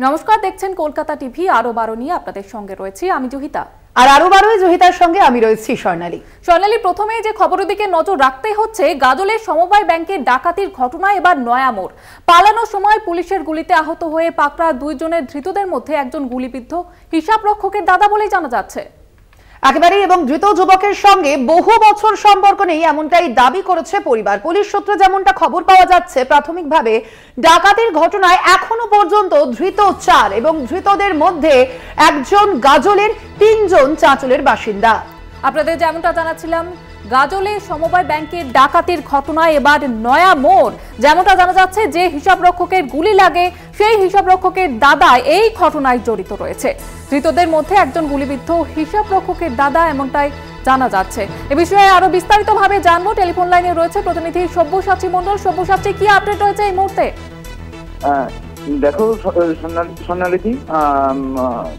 নমস্কার, দেখছেন কলকাতা টিভি। আরো 12 নিয়ে আপনাদের সঙ্গে রয়েছি আমি জহিতা। আর আরো 12 জহিতার সঙ্গে আমি রয়েছি স্বর্ণালী। স্বর্ণালী, প্রথমে যে খবরের দিকে নজর রাখতে হচ্ছে, গাজলের সমবায় ব্যাংকের ডাকাতির ঘটনায় এবার নয়া মোড়। পালানোর সময় পুলিশের গুলিতে আহত হয়ে পাকড়া দুইজনের ধৃতদের মধ্যে একজন গুলিবিদ্ধ হিসাব রক্ষকের দাদা বলেই জানা যাচ্ছে। একেবারেই, এবং ধৃত যুবকের সঙ্গে বহু বছর সম্পর্ক নেই এমনটাই দাবি করেছে পরিবার। পুলিশ সূত্রে যেমনটা খবর পাওয়া যাচ্ছে, প্রাথমিকভাবে ডাকাতির ঘটনায় এখনো পর্যন্ত ধৃত 4 এবং ধৃতদের মধ্যে একজন গাজলের, 3 জন চাঁচলের বাসিন্দা। আপনাদের যেমনটা জানাচ্ছিলাম, গাজলে সমবায় ব্যাংকের ডাকাতির ঘটনায় এবার নয়া মোড়। যেমনটা জানা যাচ্ছে, যে হিসাব রক্ষকের গুলি লাগে সেই হিসাব রক্ষকের দাদা এই ঘটনায় জড়িত রয়েছে। ধৃতদের মধ্যে একজন গুলিবিদ্ধ হিসাব রক্ষকের দাদা, এমনটাই জানা যাচ্ছে। এ বিষয়ে আরো বিস্তারিতভাবে জানবো। টেলিফোন লাইনে রয়েছে প্রতিনিধি সব্যসাচী মণ্ডল। সব্যসাচী, কি আপডেট রয়েছে এই মুহূর্তে? দেখো সোনালিদি,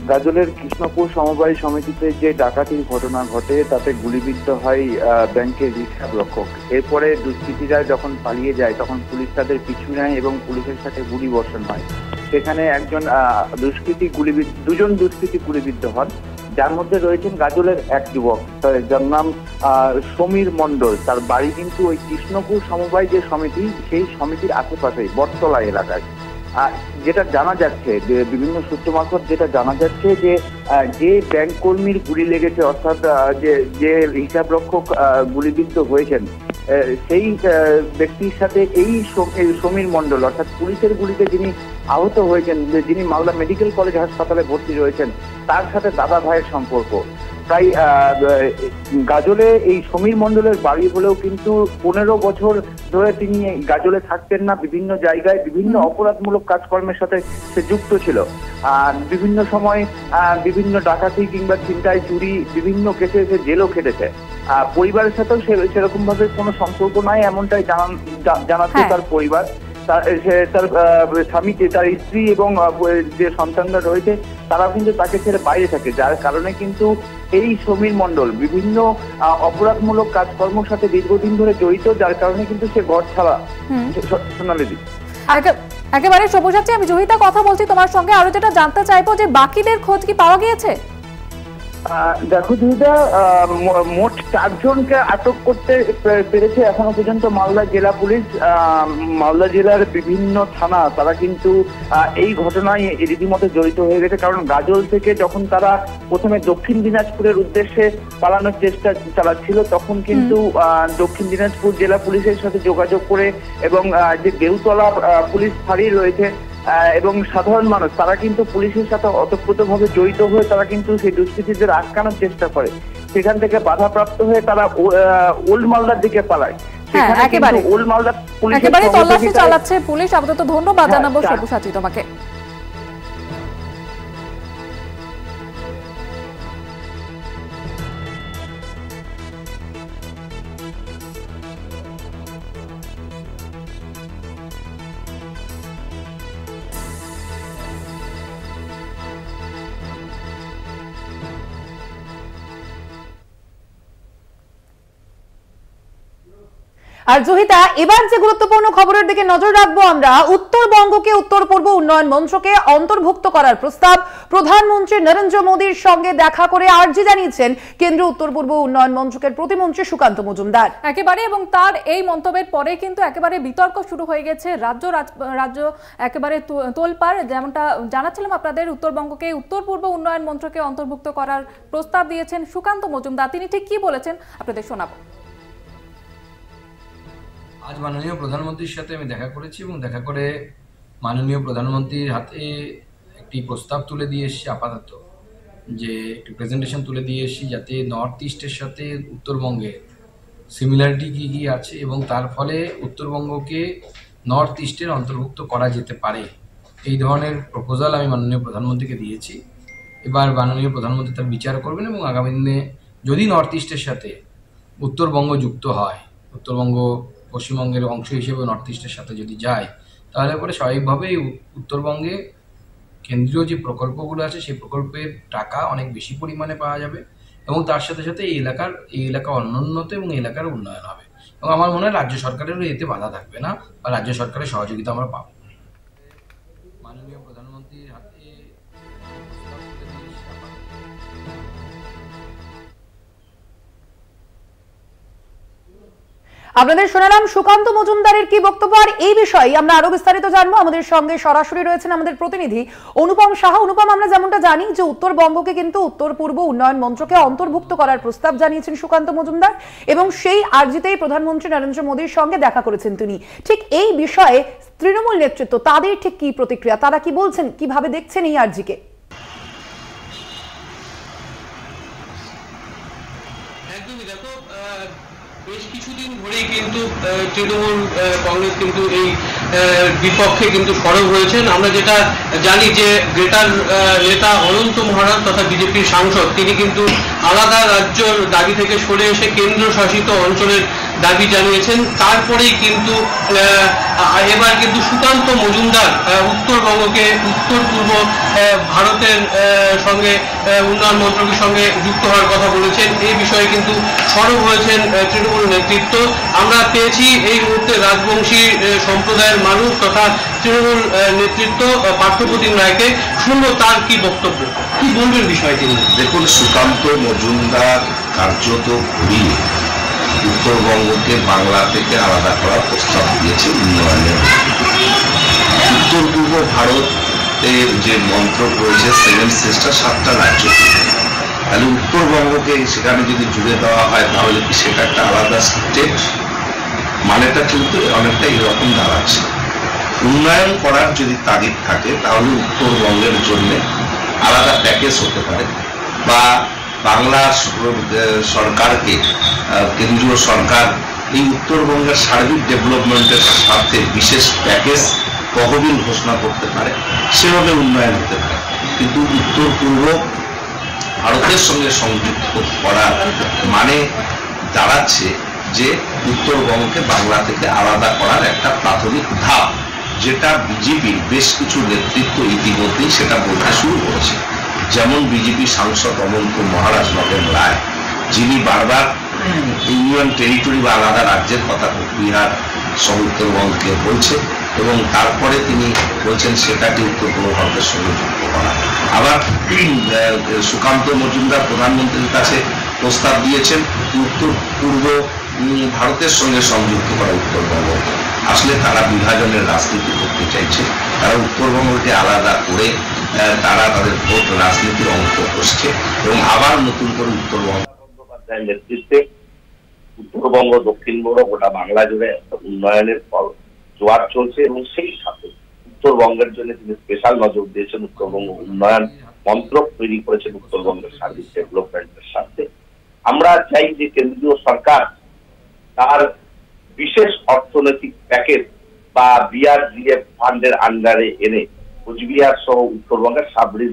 গাজলের কৃষ্ণপুর সমবায় সমিতিতে যে ডাকাতির ঘটনা ঘটে তাতে গুলিবিদ্ধ হয় ব্যাংকের হিসাব রক্ষক। এরপরে দুষ্কৃতীরা যখন পালিয়ে যায় তখন পুলিশ তাদের পিছু নেয় এবং পুলিশের সাথে গুলি বর্ষণ হয়। সেখানে দুজন দুষ্কৃতী গুলিবিদ্ধ হন, যার মধ্যে রয়েছেন গাজলের এক যুবক, যার নাম সমীর মণ্ডল। তার বাড়ি কিন্তু ওই কৃষ্ণপুর সমবায় যে সমিতি, সেই সমিতির আশেপাশেই বটতলা এলাকায়। যেটা জানা যাচ্ছে, বিভিন্ন সূত্র মারফত যেটা জানা যাচ্ছে, যে ব্যাংক কর্মীর গুলি লেগেছে, অর্থাৎ যে হিসাব রক্ষক গুলিবিদ্ধ হয়েছেন, সেই ব্যক্তির সাথে এই সমীর মণ্ডল, অর্থাৎ পুলিশের গুলিতে যিনি আহত হয়েছেন, যিনি মালদা মেডিকেল কলেজ হাসপাতালে ভর্তি রয়েছেন, তার সাথে দাদা ভাইয়ের সম্পর্ক। তাই গাজলে এই সমীর মণ্ডলের বাড়ি হলেও কিন্তু 15 বছর ধরে তিনি গাজলে থাকতেন না। বিভিন্ন জায়গায় বিভিন্ন অপরাধমূলক কাজকর্মের সাথে সে যুক্ত ছিল। আর বিভিন্ন সময় বিভিন্ন ডাকাতি কিংবা ছিনতাই, চুরি, বিভিন্ন কেসে সে জেলও খেটেছে। পরিবারের সাথেও সেরকম ভাবে কোনো সম্পর্ক নাই, এমনটাই জানাচ্ছে তার পরিবার। তার স্বামী, তার স্ত্রী এবং যে সন্তানরা রয়েছে তারা কিন্তু তাকে ছেড়ে বাইরে থাকে, যার কারণে কিন্তু এই সমীর মণ্ডল বিভিন্ন অপরাধমূলক কাজকর্মের সাথে দীর্ঘদিন ধরে জড়িত, যার কারণে কিন্তু সে ঘর ছাড়া। সোনালিদি, একেবারে সব্যসাচী, আমি জহিতা কথা বলছি তোমার সঙ্গে। আরো যেটা জানতে চাইবো, যে বাকিদের খোঁজ কি পাওয়া গিয়েছে? দেখো দিদা, মোট 4 জনকে আটক করতে পেরেছে এখনো পর্যন্ত মালদা জেলা পুলিশ। মালদা জেলার বিভিন্ন থানা তারা কিন্তু এই ঘটনায় রীতিমতো জড়িত হয়ে গেছে। কারণ গাজল থেকে যখন তারা প্রথমে দক্ষিণ দিনাজপুরের উদ্দেশ্যে পালানোর চেষ্টা চালাচ্ছিল, তখন কিন্তু দক্ষিণ দিনাজপুর জেলা পুলিশের সাথে যোগাযোগ করে, এবং যে দেউতলা পুলিশ ফাঁড়ি রয়েছে এবং সাধারণ মানুষ, তারা কিন্তু পুলিশের সাথে ওতপ্রোতভাবে জড়িত হয়ে তারা কিন্তু সেই দুষ্কৃতীদের আটকানোর চেষ্টা করে। সেখান থেকে বাধাপ্রাপ্ত হয়ে তারা ওল্ড মালদার দিকে পালায়। ওল্ড মালদা একেবারে তল্লাশি চালাচ্ছে পুলিশ। আপাতত ধন্যবাদ জানাবো সব্যসাচী তোমাকে। আর জহিতা, এবার যে গুরুত্বপূর্ণ খবরের দিকে নজর রাখবো আমরা, উত্তরবঙ্গকে উত্তর পূর্ব উন্নয়ন মন্ত্রকে অন্তর্ভুক্ত করার প্রস্তাব। প্রধানমন্ত্রী নরেন্দ্র মোদীর সঙ্গে দেখা করে আর্জি জানিয়েছেন কেন্দ্রীয় উত্তর পূর্ব উন্নয়ন মন্ত্রকের প্রতিমন্ত্রী সুকান্ত মজুমদার। একেবারে, এবং তার এই মন্তব্যের পরে কিন্তু একেবারে বিতর্ক শুরু হয়ে গেছে। রাজ্য একেবারে তোলপাড়। যেমনটা জানাচ্ছিলাম আপনাদের, উত্তরবঙ্গকে উত্তর পূর্ব উন্নয়ন মন্ত্রকে অন্তর্ভুক্ত করার প্রস্তাব দিয়েছেন সুকান্ত মজুমদার। তিনি ঠিক কি বলেছেন আপনাদের শোনাবো। আজ মাননীয় প্রধানমন্ত্রীর সাথে আমি দেখা করেছি এবং দেখা করে মাননীয় প্রধানমন্ত্রীর হাতে একটি প্রস্তাব তুলে দিয়ে এসেছি। আপাতত যে একটি প্রেজেন্টেশন তুলে দিয়ে এসেছি, যাতে নর্থ ইস্টের সাথে উত্তরবঙ্গের সিমিলারিটি কী কী আছে এবং তার ফলে উত্তরবঙ্গকে নর্থ ইস্টের অন্তর্ভুক্ত করা যেতে পারে, এই ধরনের প্রপোজাল আমি মাননীয় প্রধানমন্ত্রীকে দিয়েছি। এবার মাননীয় প্রধানমন্ত্রী তার বিচার করবেন এবং আগামী দিনে যদি নর্থ ইস্টের সাথে উত্তরবঙ্গ যুক্ত হয়, উত্তরবঙ্গ পশ্চিমবঙ্গের অংশ হিসেবে নর্থ ইস্টের সাথে যদি যায়, তাহলে পরে স্বাভাবিকভাবেই উত্তরবঙ্গে কেন্দ্রীয় যে প্রকল্পগুলো আছে সেই প্রকল্পের টাকা অনেক বেশি পরিমাণে পাওয়া যাবে এবং তার সাথে সাথে এই এলাকা অনুন্নত এবং এই এলাকার উন্নয়ন হবে। এবং আমার মনে হয় রাজ্য সরকারেরও এতে বাধা থাকবে না, বা রাজ্য সরকারের সহযোগিতা আমরা পাবো। মাননীয় প্রধানমন্ত্রীর হাতে প্রস্তাব তুলে দিয়ে এসেছি আপাতত। আপনাদের শোনালাম সুকান্ত মজুমদারের কি বক্তব্য, আর এই বিষয়ে আমরা আরো বিস্তারিত জানবো। আমাদের সঙ্গে সরাসরি রয়েছেন আমাদের প্রতিনিধি অনুপম সাহা। অনুপম, আমরা যেমনটা জানি যে উত্তরবঙ্গকে কিন্তু উত্তর পূর্ব উন্নয়ন মন্ত্রকে অন্তর্ভুক্ত করার প্রস্তাব জানিয়েছেন সুকান্ত মজুমদার এবং সেই আর্জিতেই প্রধানমন্ত্রী নরেন্দ্র মোদীর সঙ্গে দেখা করেছেন তিনি। ঠিক এই বিষয়ে তৃণমূল নেতৃত্ব তাদের ঠিক কি প্রতিক্রিয়া, তারা কি বলছেন, কিভাবে দেখছেন এই আর্জিকে? একদমই, দেখো বেশ কিছুদিন ধরেই কিন্তু তৃণমূল কংগ্রেস কিন্তু এই বিপক্ষে কিন্তু সরব হয়েছেন। আমরা যেটা জানি যে গ্রেটার নেতা অনন্ত মহারাজ তথা বিজেপির সাংসদ তিনি কিন্তু আলাদা রাজ্যের দাবি থেকে সরে এসে কেন্দ্র শাসিত অঞ্চলের দাবি জানিয়েছেন। তারপরেই কিন্তু এবার কিন্তু সুকান্ত মজুমদার উত্তরবঙ্গকে উত্তর পূর্ব ভারতের সঙ্গে উন্নয়ন মন্ত্রকের সঙ্গে যুক্ত হওয়ার কথা বলেছেন। এই বিষয়ে কিন্তু সরব হয়েছেন তৃণমূল নেতৃত্ব। আমরা পেয়েছি এই মুহূর্তে রাজবংশী সম্প্রদায়ের মানুষ তথা তৃণমূল নেতৃত্ব পার্থপ্রতিম রায়কে। শুনবো তার কি বক্তব্য, কি বলবেন বিষয়টি নিয়ে। দেখুন, সুকান্ত মজুমদার কার্যত ঘুরিয়ে উত্তরবঙ্গকে বাংলা থেকে আলাদা করার প্রস্তাব দিয়েছে উন্নয়নের। উত্তর পূর্ব ভারতের যে মন্ত্রক রয়েছে 7 সিস্টার 7টা রাজ্য, তাহলে উত্তরবঙ্গকে সেখানে যদি জুড়ে দেওয়া হয় তাহলে কি সেটা একটা আলাদা স্টেট? মানেটা কিন্তু অনেকটা এরকম দাঁড়াচ্ছে। উন্নয়ন করার যদি তাগিদ থাকে তাহলে উত্তরবঙ্গের জন্য আলাদা প্যাকেজ হতে পারে, বা বাংলা সরকারকে কেন্দ্রীয় সরকার এই উত্তরবঙ্গের সার্বিক ডেভেলপমেন্টের সাথে বিশেষ প্যাকেজ তহবিল ঘোষণা করতে পারে, সেভাবে উন্নয়ন হতে পারে। কিন্তু উত্তর পূর্ব ভারতের সঙ্গে সংযুক্ত করা মানে দাঁড়াচ্ছে যে উত্তরবঙ্গকে বাংলা থেকে আলাদা করার একটা প্রাথমিক ধাপ, যেটা বিজেপির বেশ কিছু নেতৃত্ব ইতিমধ্যেই সেটা বলতে শুরু করেছে। যেমন বিজেপি সাংসদ অনন্ত মহারাজ নগেন রায়, যিনি বারবার ইউনিয়ন টেরিটরি বা আলাদা রাজ্যের কথা বিহার সহ উত্তরবঙ্গকে বলছে এবং তারপরে তিনি বলছেন সেটাকে উত্তর পূর্ব ভারতের সঙ্গে যুক্ত করা। আবার সুকান্ত মজুমদার প্রধানমন্ত্রীর কাছে প্রস্তাব দিয়েছেন উত্তর পূর্ব ভারতের সঙ্গে সংযুক্ত করা উত্তরবঙ্গ। আসলে তারা বিভাজনের রাজনীতি করতে চাইছে, তারা উত্তরবঙ্গকে আলাদা করে তারা তাদের ভোট রাজনীতির অংশ করছে এবং আবার নতুন করে উত্তরবঙ্গ বন্দ্যোপাধ্যায়ের নেতৃত্বে উত্তরবঙ্গ দক্ষিণবঙ্গ গোটা বাংলা জুড়ে উন্নয়নের জোয়ার চলছে এবং সেই সাথে উত্তরবঙ্গের জন্য তিনি স্পেশাল নজর দিয়েছেন। উত্তরবঙ্গ উন্নয়ন মন্ত্রক তৈরি করেছেন উত্তরবঙ্গের সার্ভিস ডেভেলপমেন্টের সাথে। আমরা চাই যে কেন্দ্রীয় সরকার তার বিশেষ অর্থনৈতিক প্যাকেজ বা বিআরজিএফ ফান্ডের আন্ডারে এনে কোচবিহার সহ উত্তরবঙ্গের সার্ভিস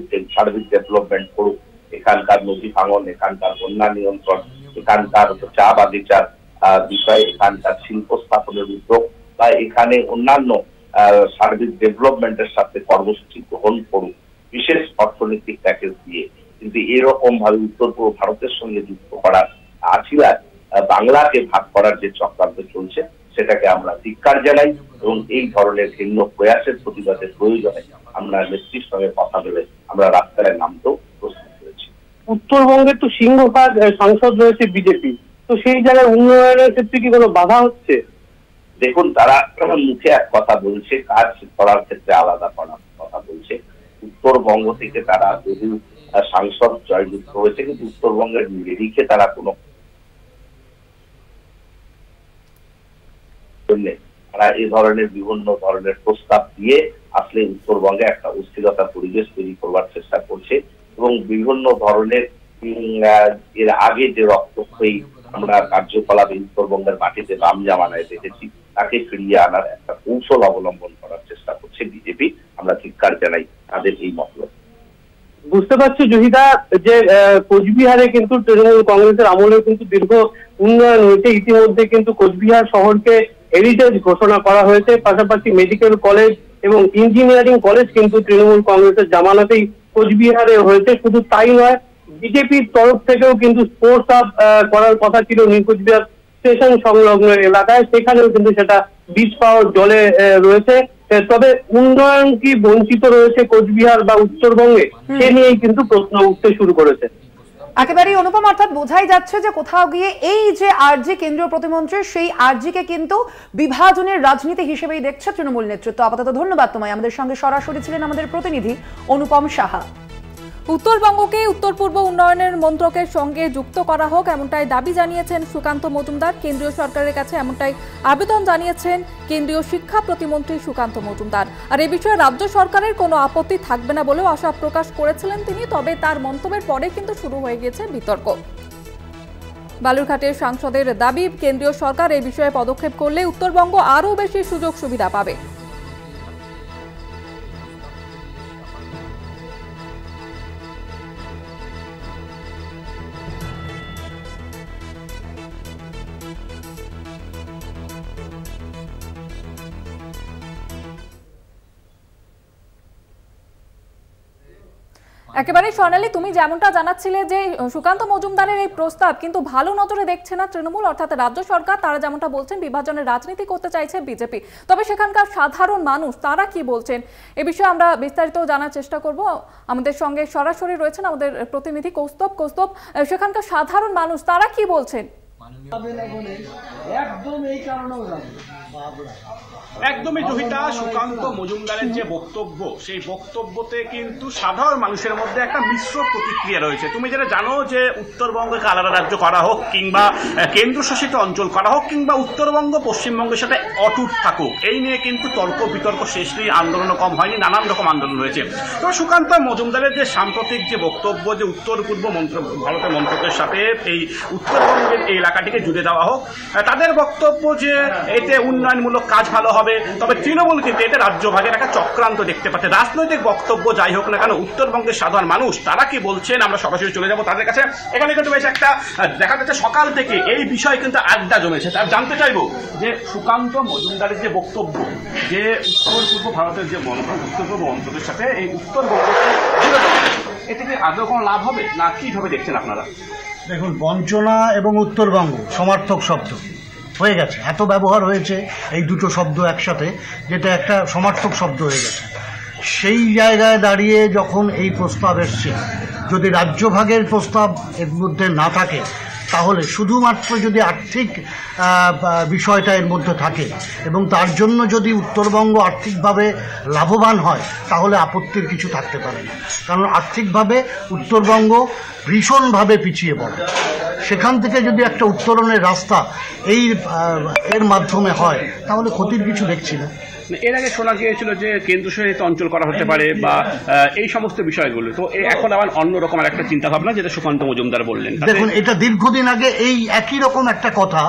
ডেভেলপমেন্ট করুক। এখানকার নদী ভাঙন, এখানকার বন্যা নিয়ন্ত্রণ, এখানকার চা বাগিচার বিষয়, এখানকার শিল্প স্থাপনের উদ্যোগ বা এখানে অন্যান্য সার্ভিস ডেভেলপমেন্টের সাথে কর্মসূচি গ্রহণ করুক বিশেষ অর্থনৈতিক প্যাকেজ দিয়ে। কিন্তু এরকম ভাবে উত্তর পূর্ব ভারতের সঙ্গে যুক্ত করার আছিলার বাংলাকে ভাগ করার যে চক্রান্ত চলছে সেটাকে আমরা ধিক্কার জানাই এবং এই ধরনের ভিন্ন প্রয়াসের প্রতিবাদের প্রয়োজনে আমরা নেত্রীর সঙ্গে কথা বলে আমরা রাস্তায় নামতেও প্রস্তুত করেছি। উত্তরবঙ্গের তো সিংহভাগ সাংসদ রয়েছে বিজেপি, তো সেই জায়গায় উন্নয়নের ক্ষেত্রে কি কোনো বাধা হচ্ছে? দেখুন, তারা মুখে এক কথা বলছে, কাজ করার ক্ষেত্রে আলাদা করার কথা বলছে। উত্তরবঙ্গ থেকে তারা বহু সাংসদ জয়যুক্ত হয়েছে, কিন্তু উত্তরবঙ্গের নিরিখে তারা কোনো তারা এই ধরনের বিভিন্ন ধরনের প্রস্তাব দিয়ে আসলে উত্তরবঙ্গে একটা অস্থিরতা পরিবেশ তৈরি করবার চেষ্টা করছে এবং বিভিন্ন ধরনের এর আগে যে রক্তক্ষয়ী আমরা কার্যকলাপে উত্তরবঙ্গের মাটিতে রাম জামানায় দেখেছি তাকে ফিরিয়ে আনার একটা কৌশল অবলম্বন করার চেষ্টা করছে বিজেপি। আমরা ধিক্কার জানাই তাদের এই মতলব। বুঝতে পারছি জহিদা যে কোচবিহারে কিন্তু তৃণমূল কংগ্রেসের আমলে কিন্তু দীর্ঘ উন্নয়ন হয়েছে। ইতিমধ্যে কিন্তু কোচবিহার শহরকে হেরিটেজ ঘোষণা করা হয়েছে। পাশাপাশি মেডিকেল কলেজ এবং ইঞ্জিনিয়ারিং কলেজ কিন্তু তৃণমূল কংগ্রেসের জামানাতেই কোচবিহারে হয়েছে। শুধু তাই নয়, বিজেপির তরফ থেকেও কিন্তু স্পোর্টস হাব করার কথা ছিল নিউ কোচবিহার স্টেশন সংলগ্ন এলাকায়, সেখানেও কিন্তু সেটা বীজ পাওয়ার জলে রয়েছে তবে উন্নয়ন কি বঞ্চিত রয়েছে কোচবিহার বা উত্তরবঙ্গে, সে নিয়েই কিন্তু প্রশ্ন উঠতে শুরু করেছে। একেবারেই অনুপম, অর্থাৎ বোঝাই যাচ্ছে যে কোথাও গিয়ে এই যে আরজি কেন্দ্রীয় প্রতিমন্ত্রী, সেই আরজিকে কিন্তু বিভাজনের রাজনীতি হিসেবেই দেখছে তৃণমূল নেতৃত্ব। আপাতত ধন্যবাদ তোমায়। আমাদের সঙ্গে সরাসরি ছিলেন আমাদের প্রতিনিধি অনুপম সাহা। উত্তরবঙ্গকে উত্তর পূর্ব উন্নয়নের মন্ত্রকের সঙ্গে যুক্ত করা হোক, এমনটাই দাবি জানিয়েছেন সুকান্ত মজুমদার। কেন্দ্রীয় সরকারের কাছে এমনটাই আবেদন জানিয়েছেন কেন্দ্রীয় শিক্ষা প্রতিমন্ত্রী সুকান্ত মজুমদার। আর এ বিষয়ে রাজ্য সরকারের কোনো আপত্তি থাকবে না বলেও আশা প্রকাশ করেছিলেন তিনি। তবে তার মন্তব্যের পরে কিন্তু শুরু হয়ে গিয়েছে বিতর্ক। বালুরঘাটের সাংসদের দাবি, কেন্দ্রীয় সরকার এই বিষয়ে পদক্ষেপ করলে উত্তরবঙ্গ আরও বেশি সুযোগ সুবিধা পাবে। একেবারে স্বর্ণালী, তুমি যেমনটা জানাচ্ছিলে যে সুকান্ত মজুমদারের এই প্রস্তাব কিন্তু ভালো নজরে দেখছে না তৃণমূল, অর্থাৎ রাজ্য সরকার। তারা যেমনটা বলছেন বিভাজনের রাজনীতি করতে চাইছে বিজেপি। তবে সেখানকার সাধারণ মানুষ তারা কি বলছেন এ বিষয়ে আমরা বিস্তারিত জানার চেষ্টা করব। আমাদের সঙ্গে সরাসরি রয়েছেন আমাদের প্রতিনিধি কৌস্তব। কৌস্তব, সেখানকার সাধারণ মানুষ তারা কি বলছেন? একদমই জহিতা, সুকান্ত মজুমদারের যে বক্তব্য, সেই বক্তব্যতে কিন্তু সাধারণ মানুষের মধ্যে একটা মিশ্র প্রতিক্রিয়া রয়েছে। তুমি যেটা জানো যে উত্তরবঙ্গকে আলাদা রাজ্য করা হোক, কিংবা কেন্দ্রশাসিত অঞ্চল করা হোক, কিংবা উত্তরবঙ্গ পশ্চিমবঙ্গের সাথে অটুট থাকুক, এই নিয়ে কিন্তু তর্ক বিতর্ক শেষ নেই, আন্দোলনও কম হয়নি, নানান রকম আন্দোলন হয়েছে। তবে সুকান্ত মজুমদারের যে সাম্প্রতিক যে বক্তব্য, যে উত্তর পূর্ব ভারতের মন্ত্রকের সাথে এই উত্তরবঙ্গের এই এলাকাটিকে জুড়ে দেওয়া হোক, তাদের বক্তব্য যে এতে উন্নয়নমূলক কাজ ভালো হবে। তবে তৃণমূল কিন্তু এতে রাজ্যভাগের একটা চক্রান্ত দেখতে পাচ্ছে। রাজনৈতিক বক্তব্য যাই হোক না কেন, উত্তরবঙ্গের সাধারণ মানুষ তারা কি বলছেন আমরা সরাসরি চলে যাব তাদের কাছে। এখানে কিন্তু বেশ একটা দেখা যাচ্ছে সকাল থেকে এই বিষয় কিন্তু আড্ডা জমেছে। তার জানতে চাইবো যে সুকান্ত মজুমদারের যে বক্তব্য, যে উত্তর পূর্ব ভারতের যে উত্তর পূর্ব অঞ্চলের সাথে এই উত্তরবঙ্গকে জুড়ে দেওয়া, এতে কি আদৌ কোনো লাভ হবে না কিভাবে দেখছেন আপনারা? দেখুন, বঞ্চনা এবং উত্তরবঙ্গ সমার্থক শব্দ হয়ে গেছে, এত ব্যবহার হয়েছে এই দুটো শব্দ একসাথে, যেটা একটা সমার্থক শব্দ হয়ে গেছে। সেই জায়গায় দাঁড়িয়ে যখন এই প্রস্তাব এসছে, যদি রাজ্যভাগের প্রস্তাব এর মধ্যে না থাকে, তাহলে শুধুমাত্র যদি আর্থিক বিষয়টা এর মধ্যে থাকে এবং তার জন্য যদি উত্তরবঙ্গ আর্থিকভাবে লাভবান হয়, তাহলে আপত্তির কিছু থাকতে পারে না। কারণ আর্থিকভাবে উত্তরবঙ্গ ভীষণভাবে পিছিয়ে পড়ে। সেখান থেকে যদি একটা উত্তরণের রাস্তা এর মাধ্যমে হয়, তাহলে ক্ষতির কিছু দেখছি না। এর আগে শোনা গিয়েছিল যে কেন্দ্রশাসিত অঞ্চল করা হতে পারে বা এই সমস্ত বিষয়গুলো, তো এখন আবার অন্যরকম একটা চিন্তা ভাবনা, যেটা সুকান্ত মজুমদার বললেন। দেখুন, এটা দীর্ঘদিন আগে এই একই রকম একটা কথা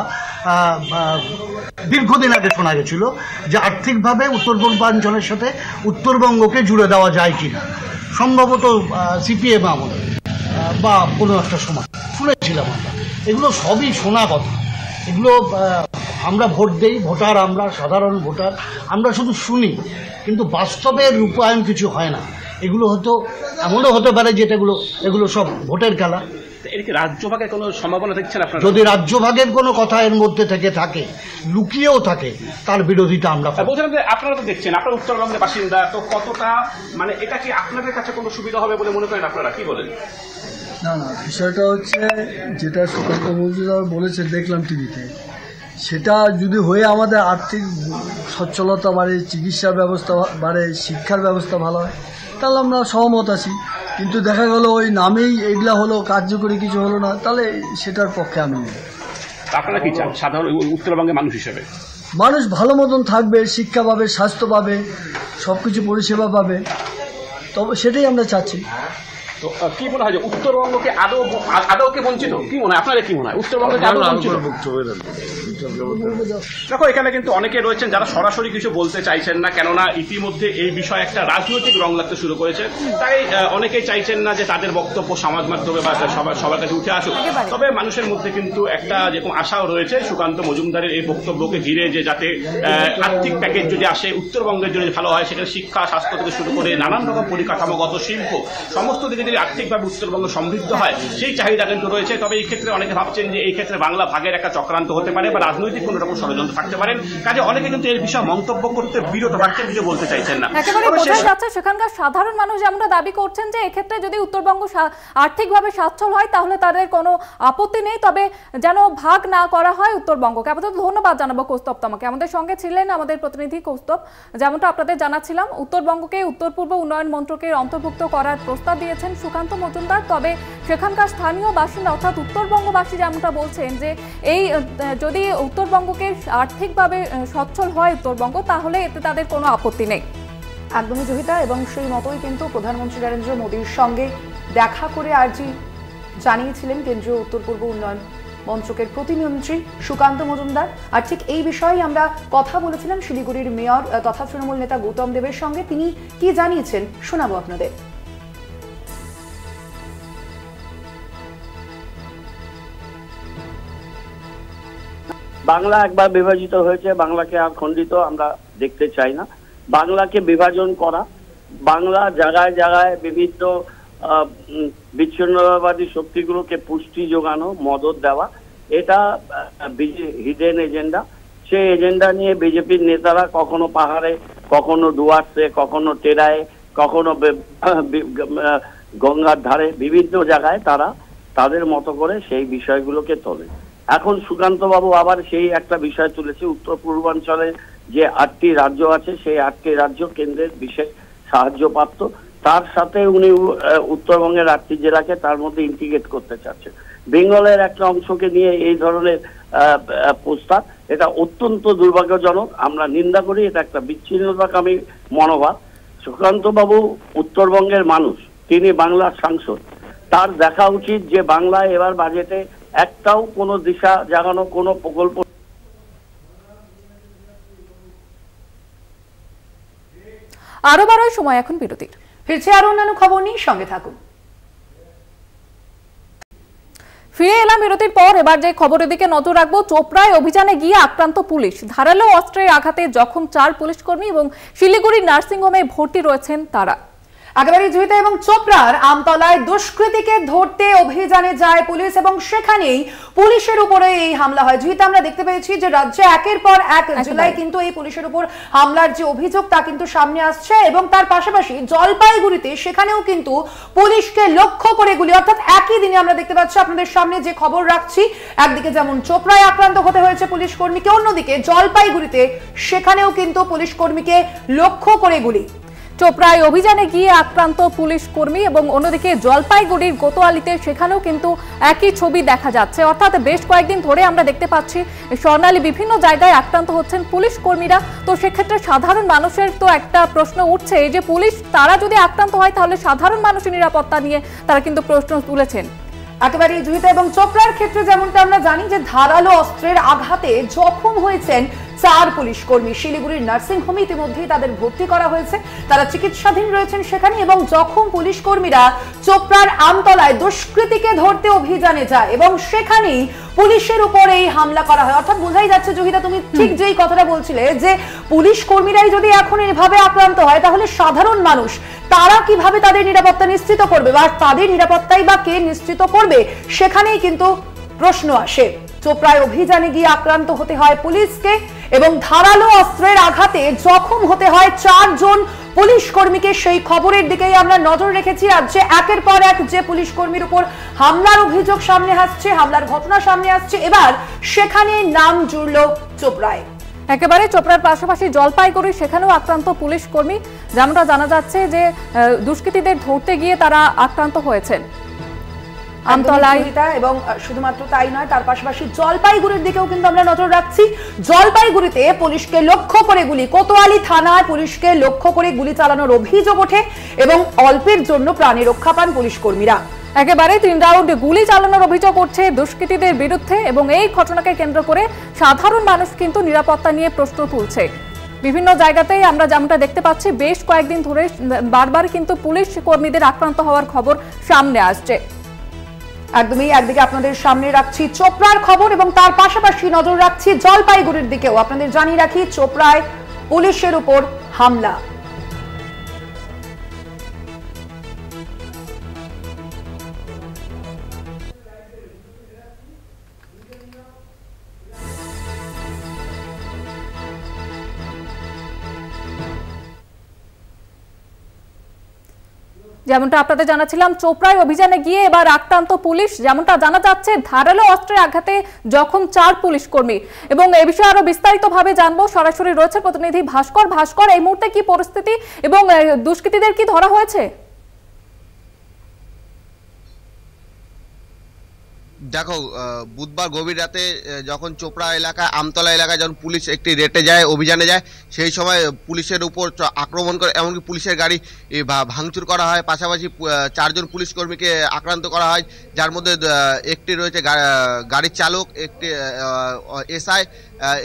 দীর্ঘদিন আগে শোনা গেছিল যে আর্থিকভাবে উত্তর পূর্বাঞ্চলের সাথে উত্তরবঙ্গকে জুড়ে দেওয়া যায় কিনা। সম্ভবত সিপিএম আমলে বা কোনো একটা সময় শুনেছিলাম আমরা। এগুলো সবই শোনা কথা। এগুলো আমরা ভোট দেই, ভোটার আমরা, সাধারণ ভোটার, আমরা শুধু শুনি, কিন্তু বাস্তবে রূপায়ণ কিছু হয় না। এগুলো হয়তো এমনও হতে পারে যে এগুলো সব ভোটের খেলা। এদিকে রাজ্যভাগের কোনো সম্ভাবনা দেখছেন আপনারা? যদি রাজ্যভাগের কোনো কথা এর মধ্যে থেকে থাকে, লুকিয়েও থাকে, তার বিরোধিতা আমরা বলছিলাম যে আপনারা তো দেখছেন, আপনারা উত্তরবঙ্গের বাসিন্দা, তো কতটা মানে এটা কি আপনাদের কাছে কোনো সুবিধা হবে বলে মনে করেন আপনারা, কি বলেন? না, বিষয়টা হচ্ছে যেটা সুকান্ত মজুমদার বলেছে, দেখলাম টিভিতে, সেটা যদি হয়ে আমাদের আর্থিক সচ্ছলতা বাড়ে, চিকিৎসার ব্যবস্থা বাড়ে, শিক্ষার ব্যবস্থা ভালো হয়, তাহলে আমরা সহমত আছি। কিন্তু দেখা গেল ওই নামেই এগুলা হলো, কার্যকরী কিছু হলো না, তাহলে সেটার পক্ষে আমি নেই। আপনারা কি চান সাধারণ উত্তরবঙ্গের মানুষ হিসেবে? মানুষ ভালো মতন থাকবে, শিক্ষা পাবে, স্বাস্থ্য পাবে, সব কিছু পরিষেবা পাবে, তবে সেটাই আমরা চাচ্ছি। তো কি মনে হয় যে উত্তরবঙ্গকে আদৌ কে বঞ্চিত? কি মনে হয় আপনাদের, কি মনে হয় উত্তরবঙ্গকে আদৌ বঞ্চিত? দেখো, এখানে কিন্তু অনেকে রয়েছেন যারা সরাসরি কিছু বলতে চাইছেন না, কেননা ইতিমধ্যে এই বিষয়ে একটা রাজনৈতিক রং লাগতে শুরু করেছে। তাই অনেকেই চাইছেন না যে তাদের বক্তব্য সমাজ মাধ্যমে বা সবার কাছে উঠে আসুক। তবে মানুষের মধ্যে কিন্তু একটা যেরকম আশাও রয়েছে সুকান্ত মজুমদারের এই বক্তব্যকে ঘিরে, যে যাতে আর্থিক প্যাকেজ যদি আসে উত্তরবঙ্গের জন্য ভালো হয়, সেখানে শিক্ষা, স্বাস্থ্য থেকে শুরু করে নানান রকম পরিকাঠামোগত শিল্প, সমস্ত দিকে আর্থিকভাবে উত্তরবঙ্গ সমৃদ্ধ হয়, সেই চাহিদা কিন্তু রয়েছে। তবে এই ক্ষেত্রে অনেকে ভাবছেন যে এই ক্ষেত্রে বাংলা ভাগের একটা চক্রান্ত হতে পারে বা রাজনৈতিক কোনো রকম ষড়যন্ত্র থাকতে পারেন। কাজে অনেকে কিন্তু এর বিষয়ে মন্তব্য করতে বিরত থাকছেন, কিছু বলতে চাইছেন না। একেবারে বোঝা যাচ্ছে সেখানকার সাধারণ মানুষ যেমনটা দাবি করছেন যে এক্ষেত্রে যদি উত্তরবঙ্গ আর্থিকভাবে সচ্ছল হয় তাহলে তাদের কোনো আপত্তি নেই, তবে যেন ভাগ না করা হয় উত্তরবঙ্গকে। আপাতত ধন্যবাদ জানাবো কৌস্তব তোমাকে। আমাদের সঙ্গে ছিলেন আমাদের প্রতিনিধি কৌস্তব। যেমনটা আপনাদের জানাচ্ছিলাম, উত্তরবঙ্গকে উত্তর পূর্ব উন্নয়ন মন্ত্রকের অন্তর্ভুক্ত করার প্রস্তাব দিয়েছেন সুকান্ত মজুমদার, তবে সেখানকার স্থানীয় বাসিন্দা অর্থাৎ উত্তরবঙ্গবাসী যেমনটা বলছেন যে এই যদি উত্তরবঙ্গকে আর্থিকভাবে সচ্ছল হয় উত্তরবঙ্গ তাহলে এতে তাদের কোনো আপত্তি নেই। একদমই জহিতা, এবং সেই মতোই কিন্তু প্রধানমন্ত্রী নরেন্দ্র মোদীর সঙ্গে দেখা করে আর্জি জানিয়েছিলেন কেন্দ্রীয় উত্তর পূর্ব উন্নয়ন মন্ত্রকের প্রতিমন্ত্রী সুকান্ত মজুমদার। আর ঠিক এই বিষয়ে আমরা কথা বলেছিলাম শিলিগুড়ির মেয়র তথা তৃণমূল নেতা গৌতম দেবের সঙ্গে। তিনি কি জানিয়েছেন শোনাবো আপনাদের। বাংলা একবার বিভাজিত হয়েছে, বাংলাকে আর খণ্ডিত আমরা দেখতে চাই না। বাংলাকে বিভাজন করা, বাংলা জায়গায় জায়গায় বিভিন্ন বিচ্ছিন্নতাবাদী শক্তিগুলোকে পুষ্টি যোগানো, মদত দেওয়া, এটা হিডেন এজেন্ডা। সেই এজেন্ডা নিয়ে বিজেপির নেতারা কখনো পাহাড়ে, কখনো ডুয়ার্সে, কখনো টেরায়, কখনো গঙ্গার ধারে, বিভিন্ন জায়গায় তারা তাদের মতো করে সেই বিষয়গুলোকে তোলে। এখন সুকান্ত বাবু আবার সেই একটা বিষয় তুলেছে, উত্তর পূর্বাঞ্চলে যে 8টি রাজ্য আছে সেই 8টি রাজ্য কেন্দ্রের বিশেষ সাহায্যপ্রাপ্ত, তার সাথে উনি উত্তরবঙ্গের 8টি জেলাকে তার মধ্যে ইন্টিগ্রেট করতে চাচ্ছেন। বেঙ্গলের একটা অংশকে নিয়ে এই ধরনের প্রস্তাব, এটা অত্যন্ত দুর্ভাগ্যজনক, আমরা নিন্দা করি। এটা একটা বিচ্ছিন্নতাকামী মনোভাব। সুকান্ত বাবু উত্তরবঙ্গের মানুষ, তিনি বাংলার সাংসদ, তার দেখা উচিত যে বাংলায় এবার বাজেটে একটাও কোনো দিশা জাগানো কোনো প্রকল্প। আরো বারো সময় এখন বিরতির, ফিরছে আরো অন্যান্য খবর নিয়ে, সঙ্গে থাকুন। ফিরে এলাম বিরতির পর। এবার যে খবরের দিকে নজর রাখবো, চোপড়ায় অভিযানে গিয়ে আক্রান্ত পুলিশ, ধারালো অস্ত্রের আঘাতে জখম 4 পুলিশ কর্মী এবং শিলিগুড়ির নার্সিংহোমে ভর্তি রয়েছেন তারা। একেবারে জয়িতা, এবং চোপড়ার আমতলায় দুষ্কৃতীকে ধরতে অভিযানে যায় পুলিশ এবং সেখানেই পুলিশের উপরে এই হামলা হয়। জয়িতা, আমরা দেখতে পেয়েছি যে রাজ্যে একের পর এক জেলায় কিন্তু এই পুলিশের উপর হামলার যে অভিযোগ তা কিন্তু সামনে আসছে, এবং তার পাশাপাশি জলপাইগুড়িতে সেখানেও কিন্তু পুলিশকে লক্ষ্য করে গুলি, অর্থাৎ একই দিনে আমরা দেখতে পাচ্ছি আপনাদের সামনে যে খবর রাখছি, একদিকে যেমন চোপড়ায় আক্রান্ত হতে হয়েছে পুলিশ কর্মীকে, অন্যদিকে জলপাইগুড়িতে সেখানেও কিন্তু পুলিশ কর্মীকে লক্ষ্য করে গুলি। চোপড়ায় অভিযানে গিয়ে আক্রান্ত পুলিশ কর্মী এবং অন্যদিকে জলপাইগুড়ির কোতোয়ালিতে সেখানেও কিন্তু একই ছবি দেখা যাচ্ছে, অর্থাৎ বেশ কয়েকদিন ধরে আমরা দেখতে পাচ্ছি স্বর্ণালী বিভিন্ন জায়গায় আক্রান্ত হচ্ছেন পুলিশ কর্মীরা। তো সেক্ষেত্রে সাধারণ মানুষের তো একটা প্রশ্ন উঠছে যে পুলিশ তারা যদি আক্রান্ত হয় তাহলে সাধারণ মানুষের নিরাপত্তা নিয়ে তারা কিন্তু প্রশ্ন তুলেছেন। একেবারে জয়িতা, এবং চোপড়ার ক্ষেত্রে যেমনটা আমরা জানি যে ধারালো অস্ত্রের আঘাতে জখম হয়েছেন 4 পুলিশ কর্মী। শিলিগুড়ির নার্সিংহোমে ইতিমধ্যেই তাদের ভর্তি করা হয়েছে, তারা চিকিৎসাধীন রয়েছেন সেখানে, এবং জখম পুলিশ কর্মীরা চোপড়ার আমতলায় দুষ্কৃতীকে ধরতে অভিযানে যায় এবং সেখানেই পুলিশের উপর এই হামলা করা হয়। অর্থাৎ বোঝাই যাচ্ছে জহিতা, তুমি ঠিক যেই কথাটা বলছিলে যে পুলিশ কর্মীরাই যদি এখন এভাবে আক্রান্ত হয় তাহলে সাধারণ মানুষ তারা কিভাবে তাদের নিরাপত্তা নিশ্চিত করবে, বা তাদের নিরাপত্তাই বা কে নিশ্চিত করবে, সেখানেই কিন্তু প্রশ্ন আসে। চোপড়ায় অভিযানে গিয়ে আক্রান্ত হতে হয় পুলিশকে এবং ধারালো অস্ত্রের আঘাতে জখম হতে হয় 4 জন পুলিশ কর্মীকে। সেই খবরের দিকেই আমরা নজর রেখেছি। রাজ্যে একের পর এক যে পুলিশ কর্মীর উপর হামলার অভিযোগ সামনে আসছে, হামলার ঘটনা সামনে আসছে, এবার সেখানে নাম জুড়ল চোপড়ায়। একেবারে চোপড়ার পাশাপাশি জলপাইগুড়ি সেখানেও আক্রান্ত পুলিশ কর্মী, যেমনটা জানা যাচ্ছে যে দুষ্কৃতীদের ধরতে গিয়ে তারা আক্রান্ত হয়েছেন আমতলায়। এবং শুধুমাত্র তাই নয়, তার পাশাপাশি জলপাইগুড়ির দিকেও কিন্তু আমরা নজর রাখছি। জলপাইগুড়িতে পুলিশকে লক্ষ্য করে গুলি, কোতোয়ালি থানায় পুলিশকে লক্ষ্য করে গুলি চালানোর অভিযোগ ওঠে এবং অল্পের জন্য প্রাণে রক্ষা পান পুলিশ কর্মীরা। একেবারে 3 রাউন্ড গুলি চালানোর অভিযোগ উঠছে দুষ্কৃতীদের বিরুদ্ধে এবং এই ঘটনাকে কেন্দ্র করে সাধারণ মানুষ কিন্তু নিরাপত্তা নিয়ে প্রশ্ন তুলছে। বিভিন্ন জায়গাতেই আমরা যেমনটা দেখতে পাচ্ছি বেশ কয়েকদিন ধরে বারবার কিন্তু পুলিশ কর্মীদের আক্রান্ত হওয়ার খবর সামনে আসছে। একদমই, একদিকে আপনাদের সামনে রাখছি চোপড়ার খবর এবং তার পাশাপাশি নজর রাখছি জলপাইগুড়ির দিকেও। আপনাদের জানিয়ে রাখি চোপড়ায় পুলিশের উপর হামলা। যেমনটা আপনাদের জানাচ্ছিলাম, চোপড়ায় অভিযানে গিয়ে এবার আক্রান্ত পুলিশ। যেমনটা জানা যাচ্ছে, ধারালো অস্ত্রের আঘাতে জখম 4 পুলিশ কর্মী। এবং এই বিষয়ে আরো বিস্তারিতভাবে জানবো, সরাসরি রয়েছে প্রতিনিধি ভাস্কর। এই মুহূর্তে কি পরিস্থিতি এবং দুষ্কৃতীদের কি ধরা হয়েছে? দেখো, বুধবার গভীর রাতে যখন চোপড়া এলাকা আমতলা এলাকায় যখন পুলিশ একটি রেটে যায়, অভিযানে যায়, সেই সময় পুলিশের উপর আক্রমণ করে, এমনকি পুলিশের গাড়ি ভাঙচুর করা হয়। পাশাপাশি 4 জন পুলিশ কর্মীকে আক্রান্ত করা হয়, যার মধ্যে একটি রয়েছে গাড়ির চালক, একটি এসআই,